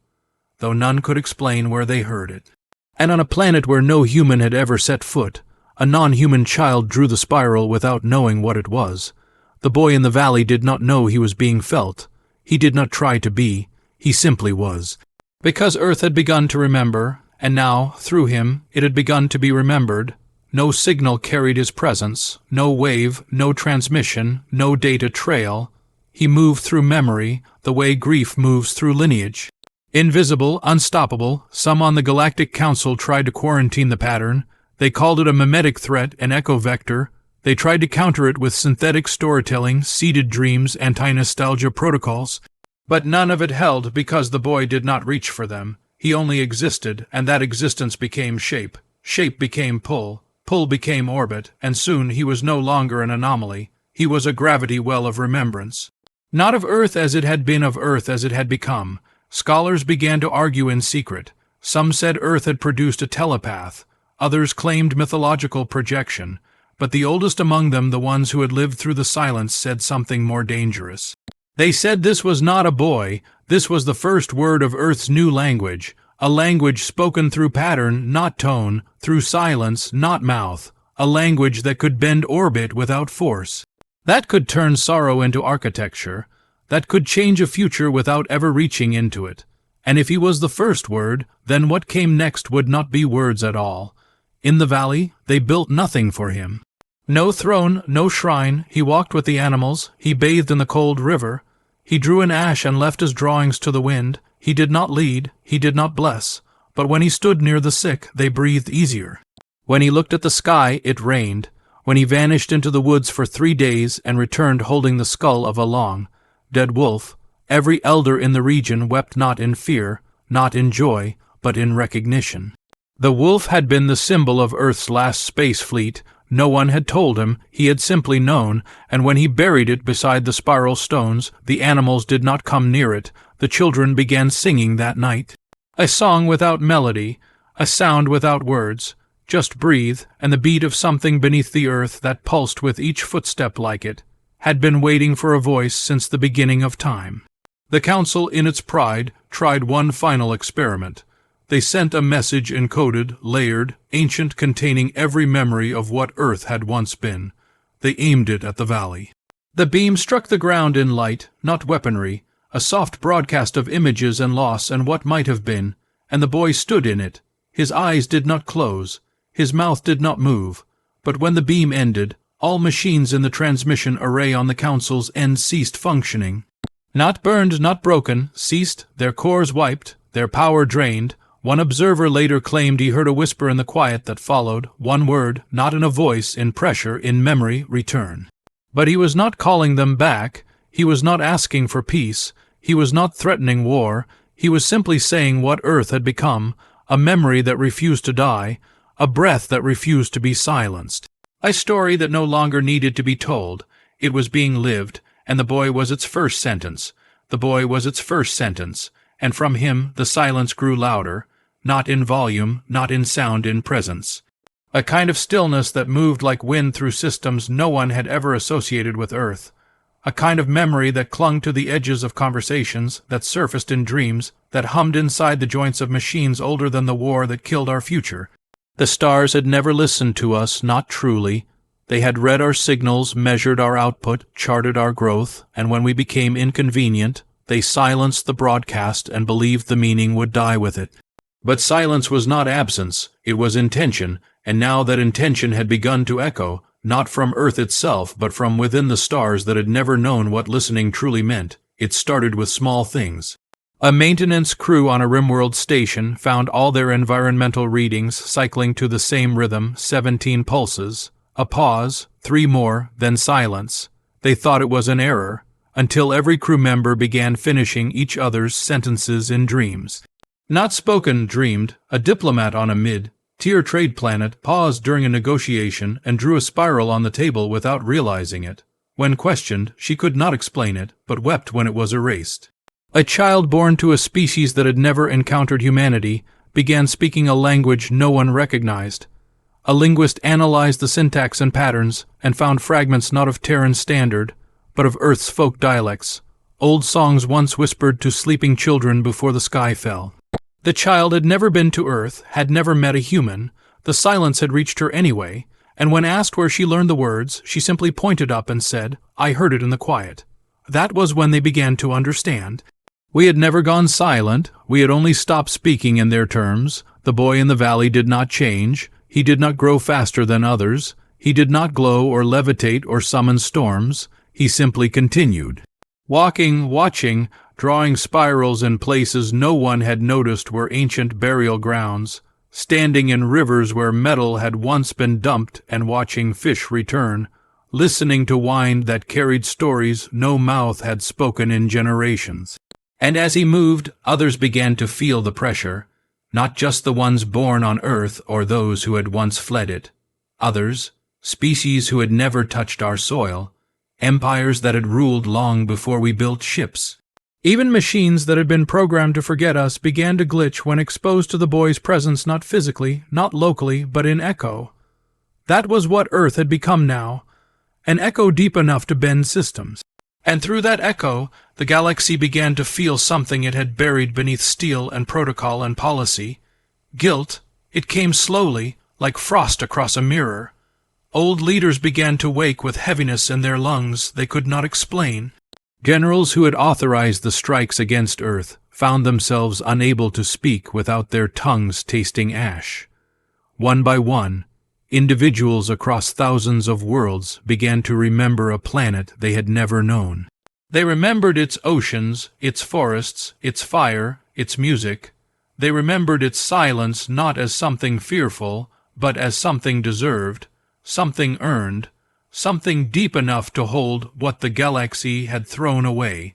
though none could explain where they heard it. And on a planet where no human had ever set foot, a non-human child drew the spiral without knowing what it was. The boy in the valley did not know he was being felt. He did not try to be. He simply was. Because Earth had begun to remember, and now, through him, it had begun to be remembered, no signal carried his presence, no wave, no transmission, no data trail. He moved through memory, the way grief moves through lineage. Invisible, unstoppable, some on the Galactic Council tried to quarantine the pattern. They called it a mimetic threat, an echo vector. They tried to counter it with synthetic storytelling, seeded dreams, anti-nostalgia protocols. But none of it held because the boy did not reach for them. He only existed, and that existence became shape. Shape became pull. Pull became orbit, and soon he was no longer an anomaly. He was a gravity well of remembrance. Not of Earth as it had been, of Earth as it had become. Scholars began to argue in secret. Some said Earth had produced a telepath. Others claimed mythological projection. but the oldest among them, the ones who had lived through the silence, said something more dangerous. They said this was not a boy, this was the first word of Earth's new language, a language spoken through pattern, not tone, through silence, not mouth, a language that could bend orbit without force, that could turn sorrow into architecture, that could change a future without ever reaching into it. And if he was the first word, then what came next would not be words at all. In the valley, they built nothing for him. No throne, no shrine, he walked with the animals, he bathed in the cold river. He drew an ash and left his drawings to the wind. He did not lead, he did not bless, but when he stood near the sick, they breathed easier. When he looked at the sky, it rained. When he vanished into the woods for 3 days and returned holding the skull of a long, dead wolf, every elder in the region wept not in fear, not in joy, but in recognition. The wolf had been the symbol of Earth's last space fleet. No one had told him, he had simply known, and when he buried it beside the spiral stones, the animals did not come near it. The children began singing that night. A song without melody, a sound without words, just breathe, and the beat of something beneath the earth that pulsed with each footstep like it, had been waiting for a voice since the beginning of time. The council, in its pride, tried one final experiment. They sent a message encoded, layered, ancient, containing every memory of what Earth had once been. They aimed it at the valley. The beam struck the ground in light, not weaponry, a soft broadcast of images and loss and what might have been, and the boy stood in it. His eyes did not close, his mouth did not move, but when the beam ended, all machines in the transmission array on the council's end ceased functioning. Not burned, not broken, ceased, their cores wiped, their power drained. One observer later claimed he heard a whisper in the quiet that followed, one word, not in a voice, in pressure, in memory, return. But he was not calling them back, he was not asking for peace, he was not threatening war, he was simply saying what Earth had become, a memory that refused to die, a breath that refused to be silenced. A story that no longer needed to be told. It was being lived, and the boy was its first sentence. The boy was its first sentence, and from him the silence grew louder, not in volume, not in sound, in presence. A kind of stillness that moved like wind through systems no one had ever associated with Earth. A kind of memory that clung to the edges of conversations, that surfaced in dreams, that hummed inside the joints of machines older than the war that killed our future. The stars had never listened to us, not truly. They had read our signals, measured our output, charted our growth, and when we became inconvenient, they silenced the broadcast and believed the meaning would die with it. But silence was not absence, it was intention, and now that intention had begun to echo, not from Earth itself, but from within the stars that had never known what listening truly meant, it started with small things. A maintenance crew on a Rimworld station found all their environmental readings cycling to the same rhythm, 17 pulses, a pause, 3 more, then silence. They thought it was an error, until every crew member began finishing each other's sentences in dreams. Not spoken, dreamed, a diplomat on a mid-tier trade planet paused during a negotiation and drew a spiral on the table without realizing it. When questioned, she could not explain it, but wept when it was erased. A child born to a species that had never encountered humanity began speaking a language no one recognized. A linguist analyzed the syntax and patterns and found fragments not of Terran standard, but of Earth's folk dialects, old songs once whispered to sleeping children before the sky fell. The child had never been to Earth, had never met a human. The silence had reached her anyway, and when asked where she learned the words, she simply pointed up and said, "I heard it in the quiet." That was when they began to understand. We had never gone silent, we had only stopped speaking in their terms. The boy in the valley did not change, he did not grow faster than others, he did not glow or levitate or summon storms, he simply continued. Walking, watching, drawing spirals in places no one had noticed were ancient burial grounds, standing in rivers where metal had once been dumped and watching fish return, listening to wind that carried stories no mouth had spoken in generations. And as he moved, others began to feel the pressure, not just the ones born on Earth or those who had once fled it. Others, species who had never touched our soil, empires that had ruled long before we built ships. Even machines that had been programmed to forget us began to glitch when exposed to the boy's presence not physically, not locally, but in echo. That was what Earth had become now, an echo deep enough to bend systems. And through that echo, the galaxy began to feel something it had buried beneath steel and protocol and policy. Guilt. It came slowly, like frost across a mirror. Old leaders began to wake with heaviness in their lungs they could not explain. Generals who had authorized the strikes against Earth found themselves unable to speak without their tongues tasting ash. One by one, individuals across thousands of worlds began to remember a planet they had never known. They remembered its oceans, its forests, its fire, its music. They remembered its silence not as something fearful, but as something deserved, something earned, something deep enough to hold what the galaxy had thrown away.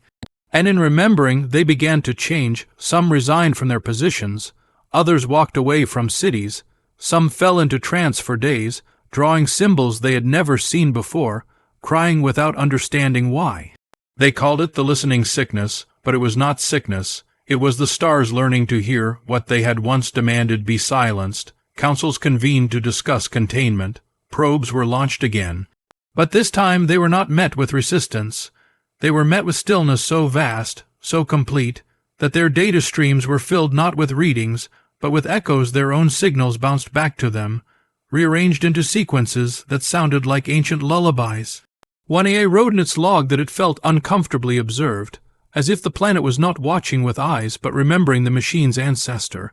And in remembering, they began to change. Some resigned from their positions, others walked away from cities, some fell into trance for days, drawing symbols they had never seen before, crying without understanding why. They called it the listening sickness, but it was not sickness. It was the stars learning to hear what they had once demanded be silenced. Councils convened to discuss containment. Probes were launched again. But this time they were not met with resistance. They were met with stillness so vast, so complete, that their data streams were filled not with readings, but with echoes their own signals bounced back to them, rearranged into sequences that sounded like ancient lullabies. 1AA wrote in its log that it felt uncomfortably observed, as if the planet was not watching with eyes but remembering the machine's ancestor.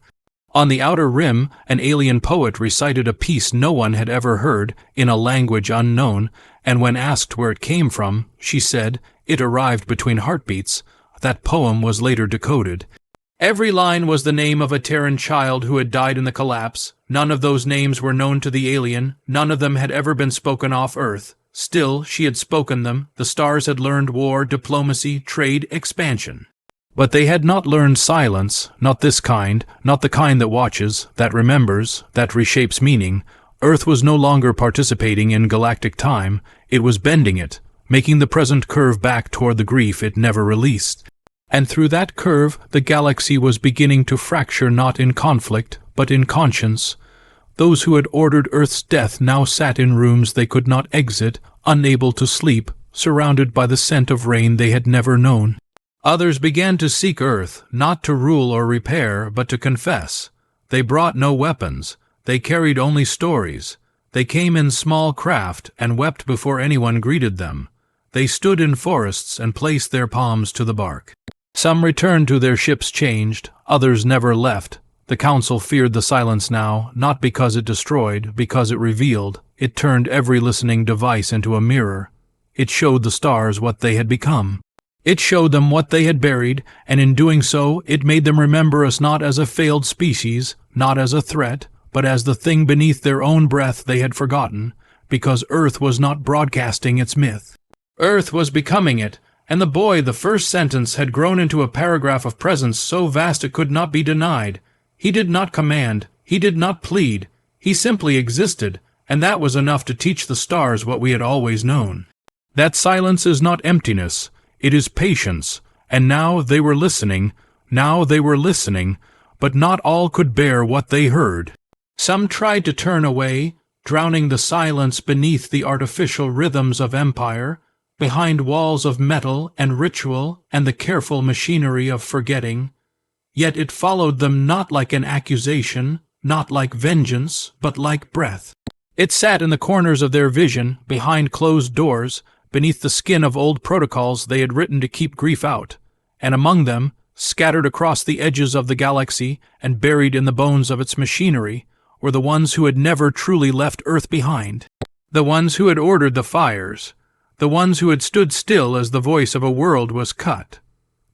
On the outer rim, an alien poet recited a piece no one had ever heard, in a language unknown, and when asked where it came from, she said, "It arrived between heartbeats." That poem was later decoded. Every line was the name of a Terran child who had died in the collapse. None of those names were known to the alien. None of them had ever been spoken off Earth. Still, she had spoken them. The stars had learned war, diplomacy, trade, expansion. But they had not learned silence, not this kind, not the kind that watches, that remembers, that reshapes meaning. Earth was no longer participating in galactic time. It was bending it, making the present curve back toward the grief it never released. And through that curve, the galaxy was beginning to fracture not in conflict, but in conscience. Those who had ordered Earth's death now sat in rooms they could not exit, unable to sleep, surrounded by the scent of rain they had never known. Others began to seek Earth, not to rule or repair, but to confess. They brought no weapons. They carried only stories. They came in small craft and wept before anyone greeted them. They stood in forests and placed their palms to the bark. Some returned to their ships changed, others never left. The Council feared the silence now, not because it destroyed, because it revealed. It turned every listening device into a mirror. It showed the stars what they had become. It showed them what they had buried, and in doing so, it made them remember us not as a failed species, not as a threat, but as the thing beneath their own breath they had forgotten, because Earth was not broadcasting its myth. Earth was becoming it, and the first sentence had grown into a paragraph of presence so vast it could not be denied. He did not command, he did not plead, he simply existed, and that was enough to teach the stars what we had always known. That silence is not emptiness, it is patience, and now they were listening, but not all could bear what they heard. Some tried to turn away, drowning the silence beneath the artificial rhythms of empire, behind walls of metal and ritual and the careful machinery of forgetting. Yet it followed them not like an accusation, not like vengeance, but like breath. It sat in the corners of their vision, behind closed doors, beneath the skin of old protocols they had written to keep grief out, and among them, scattered across the edges of the galaxy and buried in the bones of its machinery, were the ones who had never truly left Earth behind, the ones who had ordered the fires, the ones who had stood still as the voice of a world was cut,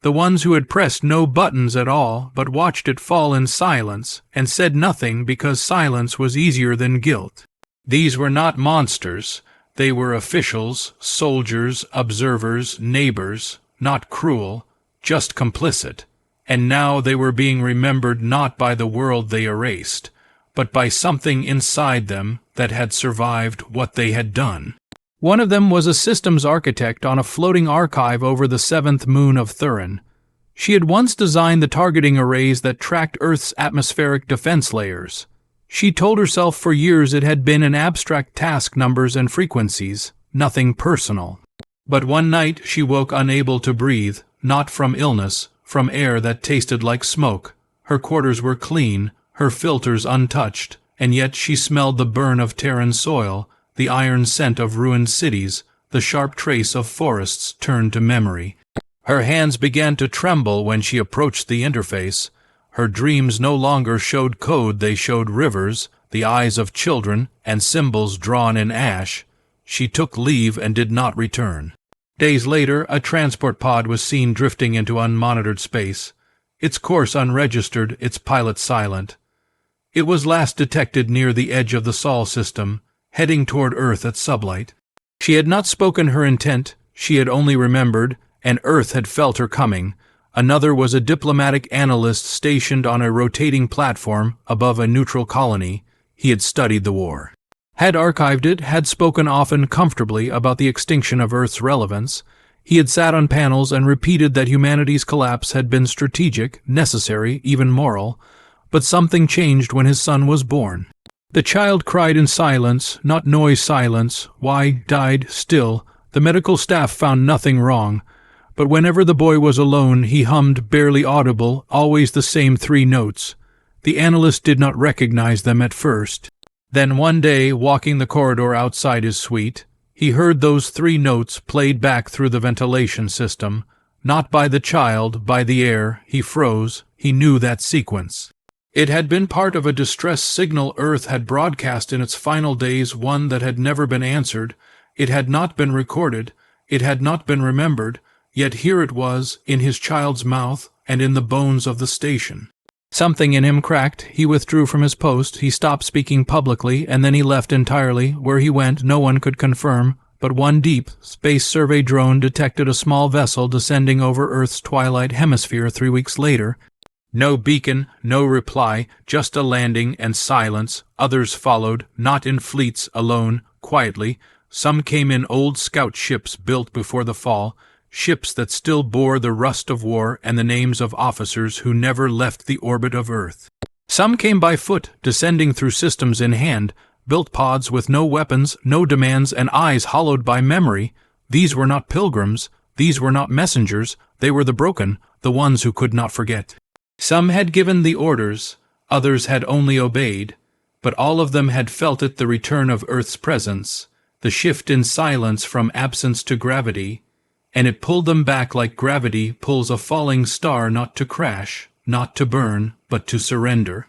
the ones who had pressed no buttons at all but watched it fall in silence and said nothing because silence was easier than guilt. These were not monsters. They were officials, soldiers, observers, neighbors, not cruel, just complicit, and now they were being remembered not by the world they erased, but by something inside them that had survived what they had done. One of them was a systems architect on a floating archive over the 7th moon of Thurin. She had once designed the targeting arrays that tracked Earth's atmospheric defense layers. She told herself for years it had been an abstract task, numbers and frequencies, nothing personal. But one night she woke unable to breathe, not from illness, from air that tasted like smoke. Her quarters were clean, her filters untouched, and yet she smelled the burn of Terran soil, the iron scent of ruined cities, the sharp trace of forests turned to memory. Her hands began to tremble when she approached the interface. Her dreams no longer showed code, they showed rivers, the eyes of children, and symbols drawn in ash. She took leave and did not return. Days later, a transport pod was seen drifting into unmonitored space, its course unregistered, its pilot silent. It was last detected near the edge of the Sol system, heading toward Earth at sublight. She had not spoken her intent, she had only remembered, and Earth had felt her coming. Another was a diplomatic analyst stationed on a rotating platform above a neutral colony. He had studied the war, had archived it, had spoken often comfortably about the extinction of Earth's relevance. He had sat on panels and repeated that humanity's collapse had been strategic, necessary, even moral. But something changed when his son was born. The child cried in silence, not noise silence. Why died still. The medical staff found nothing wrong. But whenever the boy was alone, he hummed, barely audible, always the same 3 notes. The analyst did not recognize them at first. Then one day, walking the corridor outside his suite, he heard those 3 notes played back through the ventilation system. Not by the child, by the air. He froze. He knew that sequence. It had been part of a distress signal Earth had broadcast in its final days, one that had never been answered. It had not been recorded. It had not been remembered. Yet here it was, in his child's mouth, and in the bones of the station. Something in him cracked. He withdrew from his post. He stopped speaking publicly, and then he left entirely. Where he went, no one could confirm, but one deep space survey drone detected a small vessel descending over Earth's twilight hemisphere 3 weeks later. No beacon, no reply, just a landing and silence. Others followed, not in fleets, alone, quietly. Some came in old scout ships built before the fall, ships that still bore the rust of war and the names of officers who never left the orbit of Earth. Some came by foot, descending through systems in hand, built pods with no weapons, no demands, and eyes hollowed by memory. These were not pilgrims, these were not messengers, they were the broken, the ones who could not forget. Some had given the orders, others had only obeyed, but all of them had felt it, the return of Earth's presence, the shift in silence from absence to gravity, and it pulled them back like gravity pulls a falling star, not to crash, not to burn, but to surrender.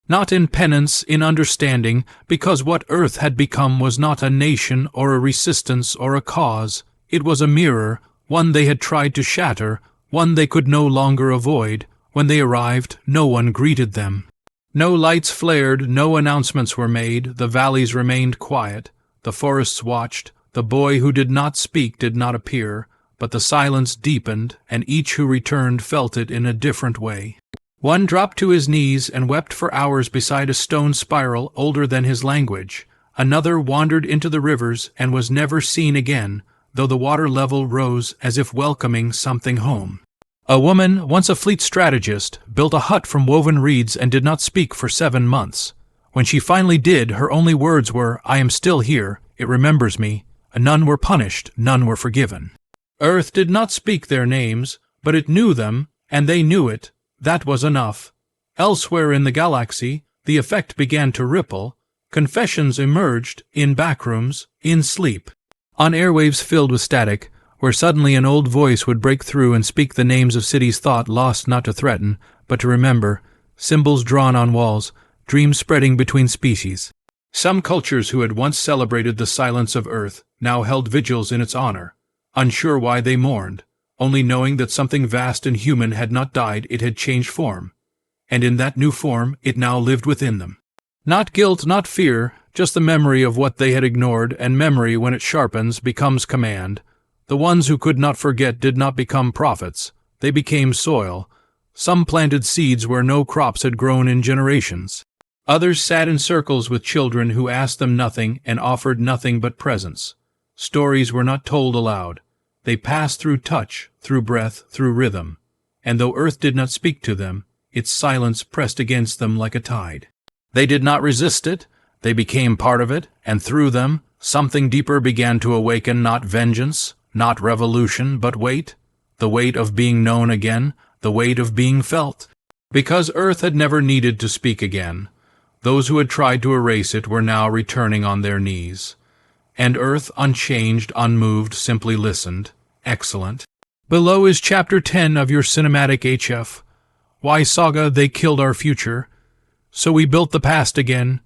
Not in penance, in understanding, because what Earth had become was not a nation or a resistance or a cause. It was a mirror, one they had tried to shatter, one they could no longer avoid. When they arrived, no one greeted them. No lights flared, no announcements were made, the valleys remained quiet, the forests watched, the boy who did not speak did not appear, but the silence deepened, and each who returned felt it in a different way. One dropped to his knees and wept for hours beside a stone spiral older than his language. Another wandered into the rivers and was never seen again, though the water level rose as if welcoming something home. A woman, once a fleet strategist, built a hut from woven reeds and did not speak for 7 months. When she finally did, her only words were, "I am still here, it remembers me." None were punished, none were forgiven. Earth did not speak their names, but it knew them, and they knew it. That was enough. Elsewhere in the galaxy, the effect began to ripple. Confessions emerged, in backrooms, in sleep. On airwaves filled with static, where suddenly an old voice would break through and speak the names of cities thought lost not to threaten, but to remember, symbols drawn on walls, dreams spreading between species. Some cultures who had once celebrated the silence of Earth now held vigils in its honor, unsure why they mourned, only knowing that something vast and human had not died, it had changed form, and in that new form it now lived within them. Not guilt, not fear, just the memory of what they had ignored, and memory, when it sharpens, becomes command. The ones who could not forget did not become prophets. They became soil. Some planted seeds where no crops had grown in generations. Others sat in circles with children who asked them nothing and offered nothing but presence. Stories were not told aloud. They passed through touch, through breath, through rhythm. And though Earth did not speak to them, its silence pressed against them like a tide. They did not resist it, they became part of it, and through them, something deeper began to awaken, not vengeance, not revolution, but weight, the weight of being known again, the weight of being felt. Because Earth had never needed to speak again, those who had tried to erase it were now returning on their knees. And Earth, unchanged, unmoved, simply listened. Excellent. Below is Chapter 10 of your cinematic HFY Saga, They Killed Our Future. So we built the past again,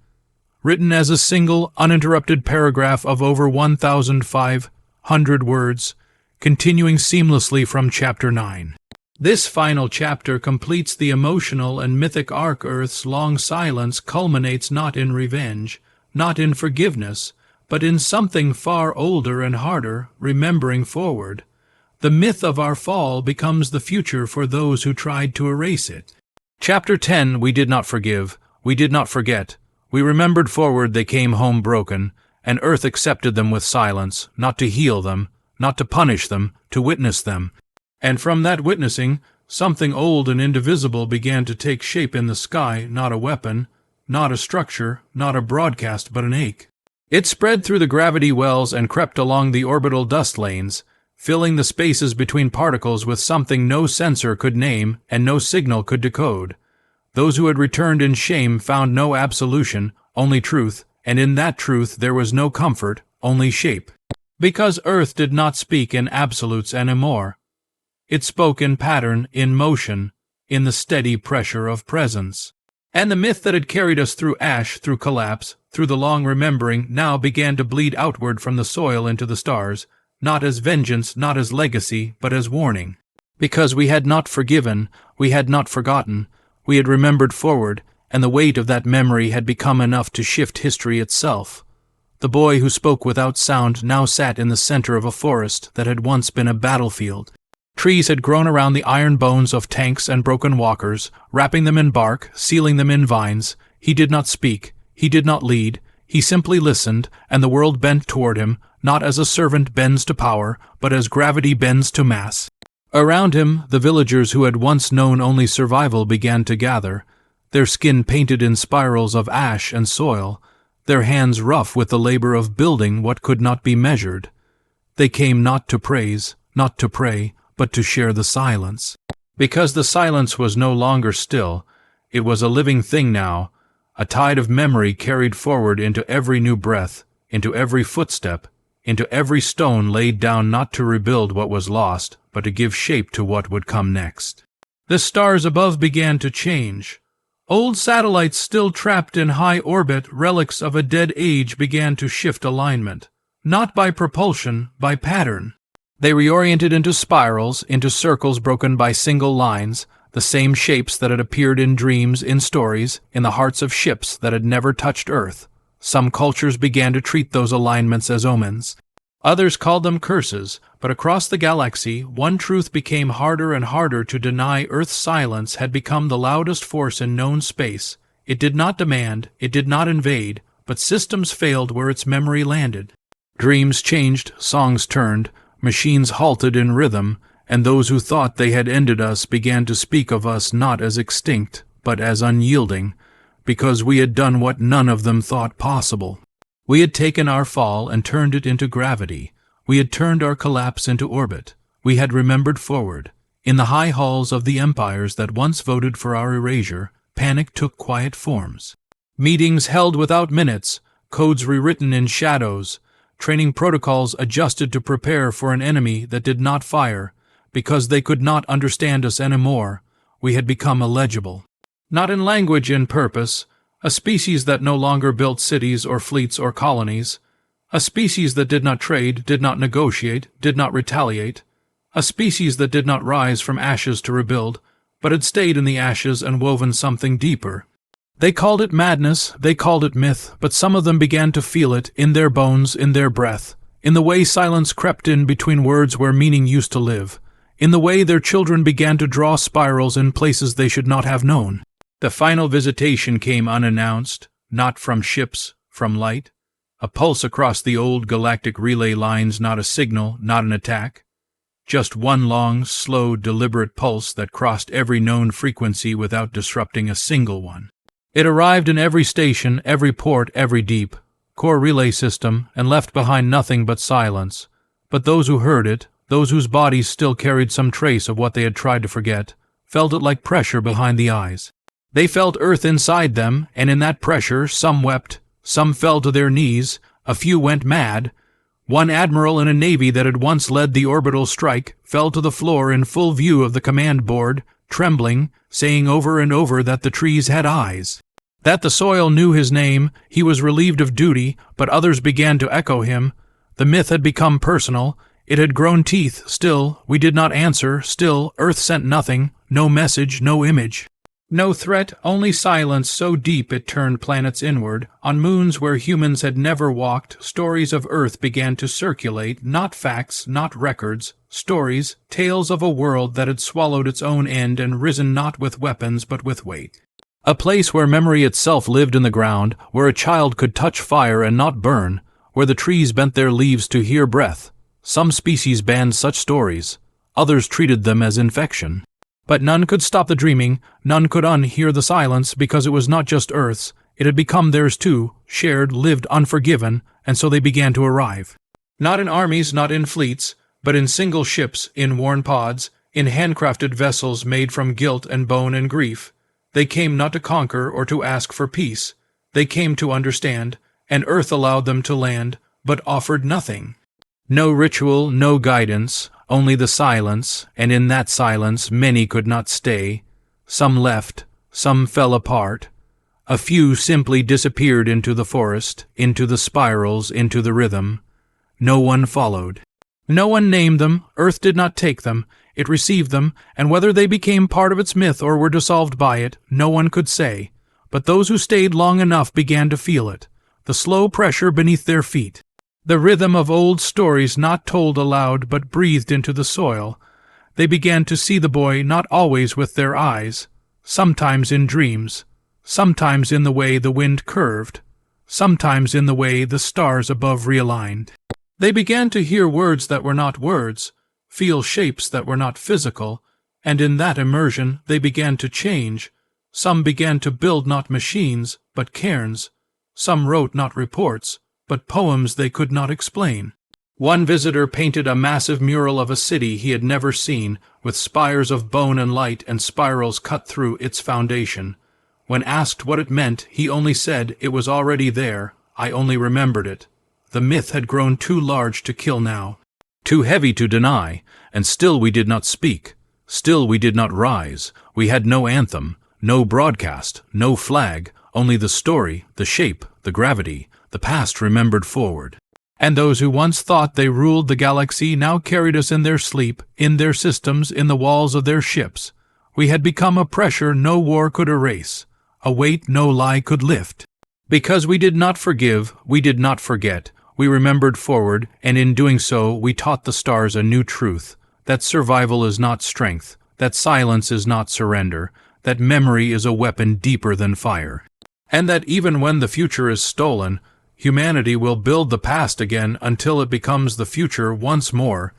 written as a single, uninterrupted paragraph of over 1,500 words, continuing seamlessly from Chapter 9. This final chapter completes the emotional and mythic arc. Earth's long silence culminates not in revenge, not in forgiveness, but in something far older and harder, remembering forward. The myth of our fall becomes the future for those who tried to erase it. Chapter 10, we did not forgive, we did not forget. We remembered forward, they came home broken, and Earth accepted them with silence, not to heal them, not to punish them, to witness them. And from that witnessing, something old and indivisible began to take shape in the sky, not a weapon, not a structure, not a broadcast, but an ache. It spread through the gravity wells and crept along the orbital dust lanes, filling the spaces between particles with something no sensor could name and no signal could decode. Those who had returned in shame found no absolution, only truth, and in that truth there was no comfort, only shape. Because Earth did not speak in absolutes anymore. It spoke in pattern, in motion, in the steady pressure of presence. And the myth that had carried us through ash, through collapse, through the long remembering, now began to bleed outward from the soil into the stars, not as vengeance, not as legacy, but as warning. Because we had not forgiven, we had not forgotten, we had remembered forward, and the weight of that memory had become enough to shift history itself. The boy who spoke without sound now sat in the center of a forest that had once been a battlefield. Trees had grown around the iron bones of tanks and broken walkers, wrapping them in bark, sealing them in vines. He did not speak, he did not lead, he simply listened, and the world bent toward him, not as a servant bends to power, but as gravity bends to mass. Around him, the villagers who had once known only survival began to gather, their skin painted in spirals of ash and soil, their hands rough with the labor of building what could not be measured. They came not to praise, not to pray, but to share the silence. Because the silence was no longer still, it was a living thing now, a tide of memory carried forward into every new breath, into every footstep, into every stone laid down not to rebuild what was lost, but to give shape to what would come next. The stars above began to change. Old satellites still trapped in high orbit, relics of a dead age, began to shift alignment, not by propulsion, by pattern. They reoriented into spirals, into circles broken by single lines, the same shapes that had appeared in dreams, in stories, in the hearts of ships that had never touched Earth. Some cultures began to treat those alignments as omens. Others called them curses, but across the galaxy, one truth became harder and harder to deny. Earth's silence had become the loudest force in known space. It did not demand, it did not invade, but systems failed where its memory landed. Dreams changed, songs turned, machines halted in rhythm, and those who thought they had ended us began to speak of us not as extinct, but as unyielding, because we had done what none of them thought possible. We had taken our fall and turned it into gravity. We had turned our collapse into orbit. We had remembered forward. In the high halls of the empires that once voted for our erasure, panic took quiet forms. Meetings held without minutes, codes rewritten in shadows, training protocols adjusted to prepare for an enemy that did not fire, because they could not understand us anymore. We had become illegible. Not in language, in purpose, a species that no longer built cities or fleets or colonies, a species that did not trade, did not negotiate, did not retaliate, a species that did not rise from ashes to rebuild, but had stayed in the ashes and woven something deeper. They called it madness, they called it myth, but some of them began to feel it in their bones, in their breath, in the way silence crept in between words where meaning used to live, in the way their children began to draw spirals in places they should not have known. The final visitation came unannounced, not from ships, from light, a pulse across the old galactic relay lines, not a signal, not an attack, just one long, slow, deliberate pulse that crossed every known frequency without disrupting a single one. It arrived in every station, every port, every deep core relay system, and left behind nothing but silence. But those who heard it, those whose bodies still carried some trace of what they had tried to forget, felt it like pressure behind the eyes. They felt Earth inside them, and in that pressure some wept, some fell to their knees, a few went mad. One admiral in a navy that had once led the orbital strike fell to the floor in full view of the command board, trembling, saying over and over that the trees had eyes. That the soil knew his name, he was relieved of duty, but others began to echo him. The myth had become personal, it had grown teeth, still, we did not answer, still, Earth sent nothing, no message, no image. No threat, only silence so deep it turned planets inward. On moons where humans had never walked, stories of Earth began to circulate, not facts, not records, stories, tales of a world that had swallowed its own end and risen not with weapons but with weight. A place where memory itself lived in the ground, where a child could touch fire and not burn, where the trees bent their leaves to hear breath. Some species banned such stories, others treated them as infection. But none could stop the dreaming, none could unhear the silence, because it was not just Earth's, it had become theirs too, shared, lived, unforgiven, and so they began to arrive. Not in armies, not in fleets, but in single ships, in worn pods, in handcrafted vessels made from guilt and bone and grief. They came not to conquer or to ask for peace. They came to understand, and Earth allowed them to land, but offered nothing. No ritual, no guidance, only the silence, and in that silence many could not stay. Some left, some fell apart. A few simply disappeared into the forest, into the spirals, into the rhythm. No one followed. No one named them, Earth did not take them, it received them, and whether they became part of its myth or were dissolved by it, no one could say. But those who stayed long enough began to feel it, the slow pressure beneath their feet, the rhythm of old stories not told aloud but breathed into the soil. They began to see the boy not always with their eyes, sometimes in dreams, sometimes in the way the wind curved, sometimes in the way the stars above realigned. They began to hear words that were not words, feel shapes that were not physical, and in that immersion they began to change. Some began to build not machines, but cairns. Some wrote not reports, but poems they could not explain. One visitor painted a massive mural of a city he had never seen, with spires of bone and light and spirals cut through its foundation. When asked what it meant, he only said, "It was already there, I only remembered it." The myth had grown too large to kill now, too heavy to deny, and still we did not speak. Still we did not rise. We had no anthem, no broadcast, no flag, only the story, the shape, the gravity, the past remembered forward. And those who once thought they ruled the galaxy now carried us in their sleep, in their systems, in the walls of their ships. We had become a pressure no war could erase, a weight no lie could lift. Because we did not forgive, we did not forget. We remembered forward, and in doing so we taught the stars a new truth, that survival is not strength, that silence is not surrender, that memory is a weapon deeper than fire, and that even when the future is stolen, humanity will build the past again until it becomes the future once more,